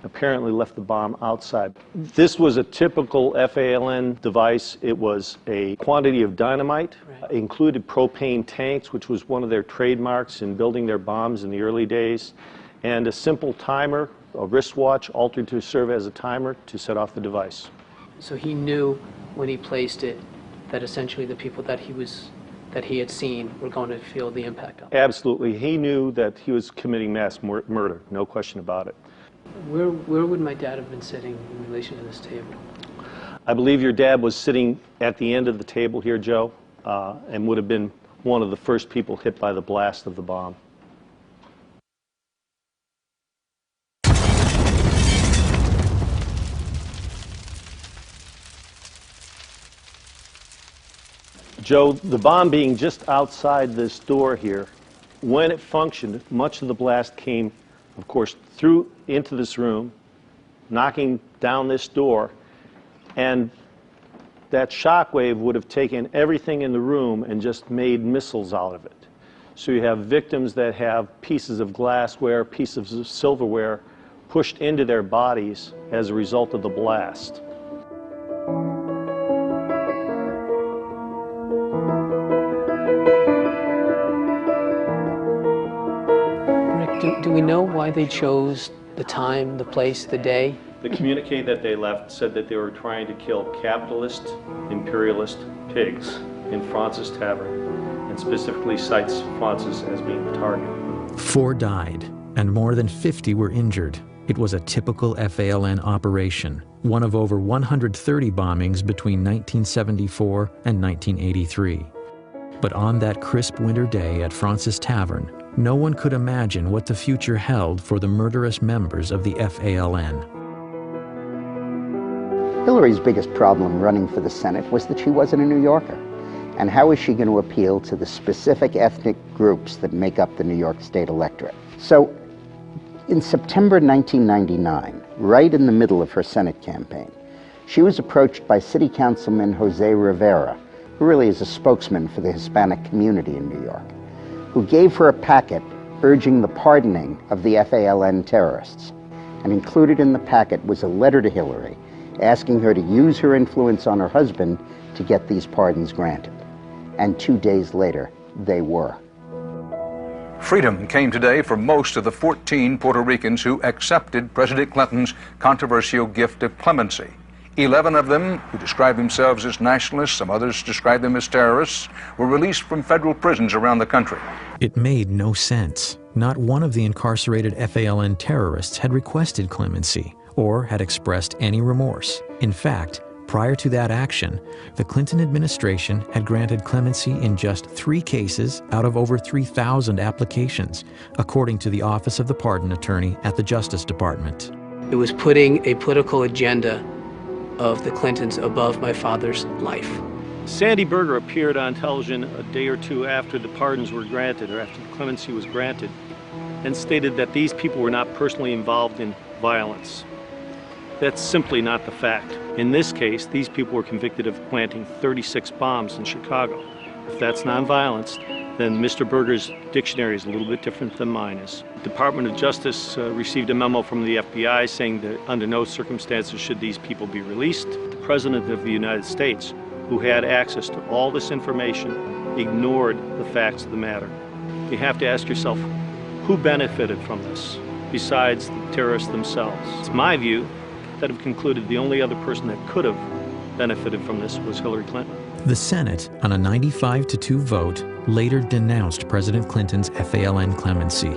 Apparently left the bomb outside. This was a typical FALN device. It was a quantity of dynamite. It included propane tanks, which was one of their trademarks in building their bombs in the early days, and a simple timer, a wristwatch altered to serve as a timer to set off the device. So he knew when he placed it that essentially the people that he had seen were going to feel the impact of it. Absolutely. He knew that he was committing mass murder, no question about it. Where would my dad have been sitting in relation to this table? I believe your dad was sitting at the end of the table here, Joe, and would have been one of the first people hit by the blast of the bomb. Joe, the bomb being just outside this door here, when it functioned, much of the blast came, of course, through into this room, knocking down this door, and that shock wave would have taken everything in the room and just made missiles out of it. So you have victims that have pieces of glassware, pieces of silverware pushed into their bodies as a result of the blast. Rick, do we know why they chose the time, the place, the day? The communique that they left said that they were trying to kill capitalist, imperialist pigs in Fraunces Tavern, and specifically cites Fraunces as being the target. 4 died, and more than 50 were injured. It was a typical FALN operation, one of over 130 bombings between 1974 and 1983. But on that crisp winter day at Fraunces Tavern, no one could imagine what the future held for the murderous members of the FALN. Hillary's biggest problem running for the Senate was that she wasn't a New Yorker. And how is she going to appeal to the specific ethnic groups that make up the New York State electorate? So, in September 1999, right in the middle of her Senate campaign, she was approached by City Councilman Jose Rivera, who really is a spokesman for the Hispanic community in New York, who gave her a packet urging the pardoning of the FALN terrorists. And included in the packet was a letter to Hillary asking her to use her influence on her husband to get these pardons granted. And 2 days later, they were. Freedom came today for most of the 14 Puerto Ricans who accepted President Clinton's controversial gift of clemency. 11 of them, who describe themselves as nationalists, some others describe them as terrorists, were released from federal prisons around the country. It made no sense. Not one of the incarcerated FALN terrorists had requested clemency or had expressed any remorse. In fact, Prior to that action, the Clinton administration had granted clemency in just 3 cases out of over 3,000 applications, according to the Office of the Pardon Attorney at the Justice Department. It was putting a political agenda of the Clintons above my father's life. Sandy Berger appeared on television a day or two after the pardons were granted, or after the clemency was granted, and stated that these people were not personally involved in violence. That's simply not the fact. In this case, these people were convicted of planting 36 bombs in Chicago. If that's nonviolence, then Mr. Berger's dictionary is a little bit different than mine is. The Department of Justice received a memo from the FBI saying that under no circumstances should these people be released. The President of the United States, who had access to all this information, ignored the facts of the matter. You have to ask yourself, who benefited from this besides the terrorists themselves? It's my view that have concluded the only other person that could have benefited from this was Hillary Clinton. The Senate, on a 95-2 vote, later denounced President Clinton's FALN clemency.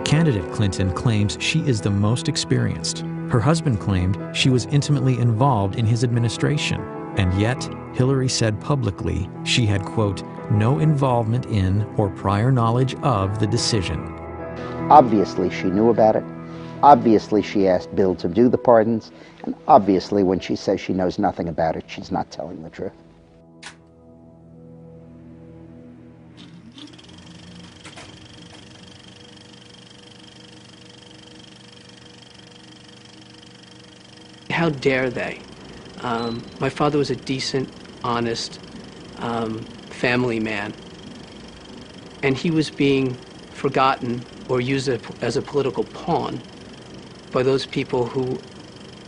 Candidate Clinton claims she is the most experienced. Her husband claimed she was intimately involved in his administration, and yet Hillary said publicly she had, quote, no involvement in or prior knowledge of the decision. Obviously, she knew about it. Obviously, she asked Bill to do the pardons. And obviously, when she says she knows nothing about it, she's not telling the truth. How dare they? My father was a decent, honest family man. And he was being forgotten or used as a political pawn by those people who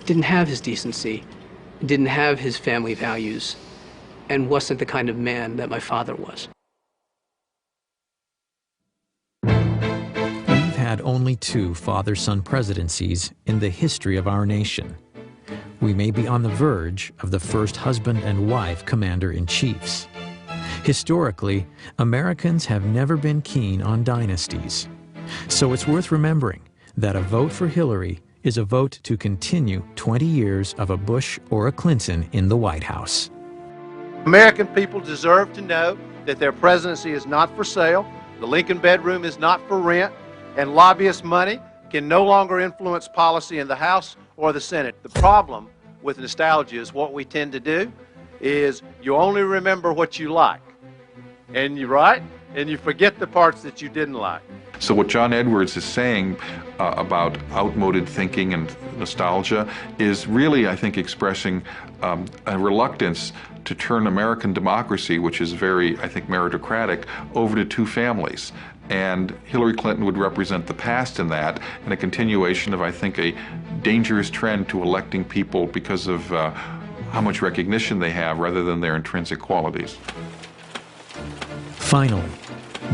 didn't have his decency, didn't have his family values, and wasn't the kind of man that my father was. We've had only 2 father-son presidencies in the history of our nation. We may be on the verge of the first husband and wife commander-in-chiefs. Historically, Americans have never been keen on dynasties. So it's worth remembering that a vote for Hillary is a vote to continue 20 years of a Bush or a Clinton in the White House. American people deserve to know that their presidency is not for sale, the Lincoln bedroom is not for rent, and lobbyist money can no longer influence policy in the House or the Senate. The problem with nostalgia is what we tend to do is you only remember what you like, and you forget the parts that you didn't like. So what John Edwards is saying about outmoded thinking and nostalgia is really, I think, expressing a reluctance to turn American democracy, which is very, I think, meritocratic, over to 2 families. And Hillary Clinton would represent the past in that, and a continuation of, I think, a dangerous trend to electing people because of how much recognition they have rather than their intrinsic qualities. Finally,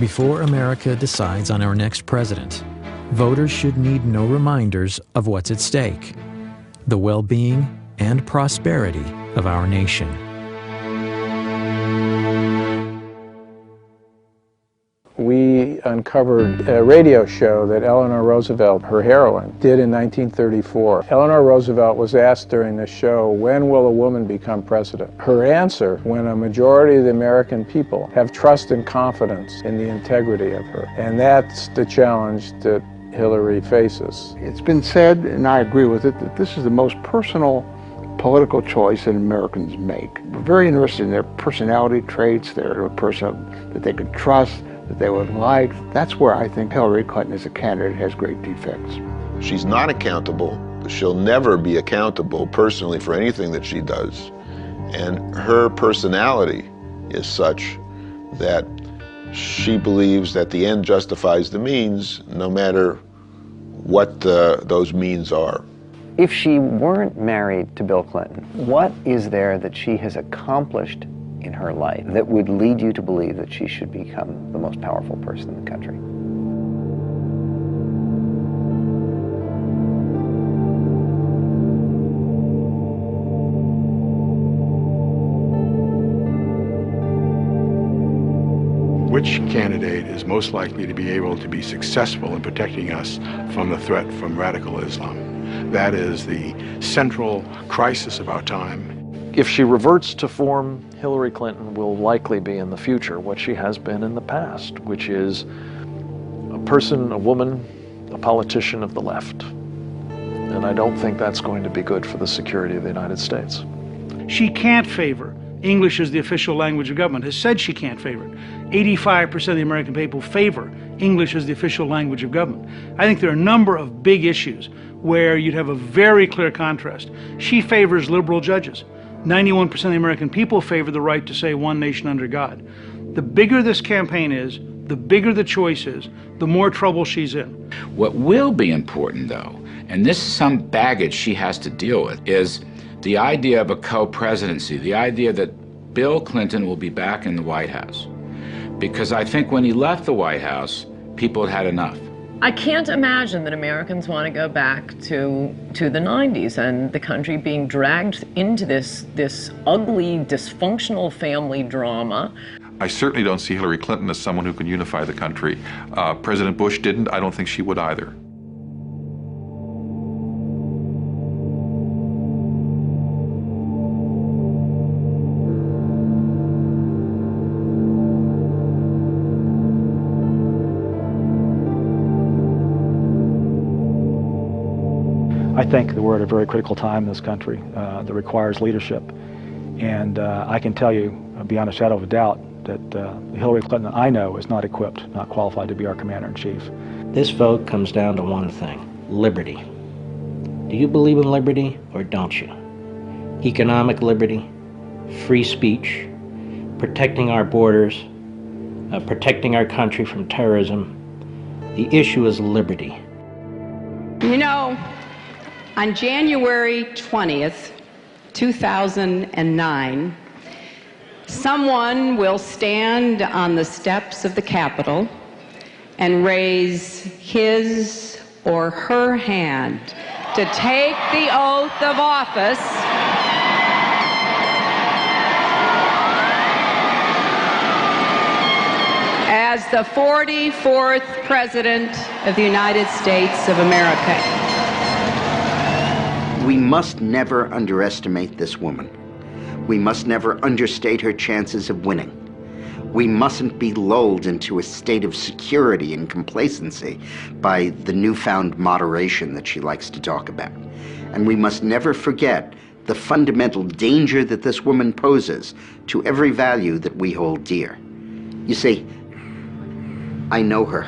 before America decides on our next president, voters should need no reminders of what's at stake: the well-being and prosperity of our nation. We uncovered a radio show that Eleanor Roosevelt, her heroine, did in 1934. Eleanor Roosevelt was asked during the show, when will a woman become president? Her answer, when a majority of the American people have trust and confidence in the integrity of her. And that's the challenge that Hillary faces. It's been said, and I agree with it, that this is the most personal political choice that Americans make. We're very interested in their personality traits, their person that they could trust, that they would like. That's where I think Hillary Clinton as a candidate has great defects. She's not accountable. She'll never be accountable personally for anything that she does. And her personality is such that she believes that the end justifies the means, no matter what those means are. If she weren't married to Bill Clinton, what is there that she has accomplished in her life that would lead you to believe that she should become the most powerful person in the country? Which candidate is most likely to be able to be successful in protecting us from the threat from radical Islam? That is the central crisis of our time. if she reverts to form, Hillary Clinton will likely be in the future what she has been in the past, which is a person, a woman, a politician of the left. And I don't think that's going to be good for the security of the United States. She can't favor English as the official language of government, has said she can't favor it. 85% of the American people favor English as the official language of government. I think there are a number of big issues where you'd have a very clear contrast. She favors liberal judges. 91% of the American people favor the right to say one nation under God. The bigger this campaign is, the bigger the choice is, the more trouble she's in. What will be important, though, and this is some baggage she has to deal with, is the idea of a co-presidency, the idea that Bill Clinton will be back in the White House. Because I think when he left the White House, people had had enough. I can't imagine that Americans want to go back to the 90s and the country being dragged into this ugly, dysfunctional family drama. I certainly don't see Hillary Clinton as someone who can unify the country. President Bush didn't. I don't think she would either. I think that we're at a very critical time in this country that requires leadership. And I can tell you, beyond a shadow of a doubt, that Hillary Clinton I know is not equipped, not qualified to be our commander-in-chief. This vote comes down to one thing: liberty. Do you believe in liberty or don't you? Economic liberty, free speech, protecting our borders, protecting our country from terrorism. The issue is liberty. You know, on January 20th, 2009, someone will stand on the steps of the Capitol and raise his or her hand to take the oath of office as the 44th President of the United States of America. We must never underestimate this woman. We must never understate her chances of winning. We mustn't be lulled into a state of security and complacency by the newfound moderation that she likes to talk about. And we must never forget the fundamental danger that this woman poses to every value that we hold dear. You see, I know her.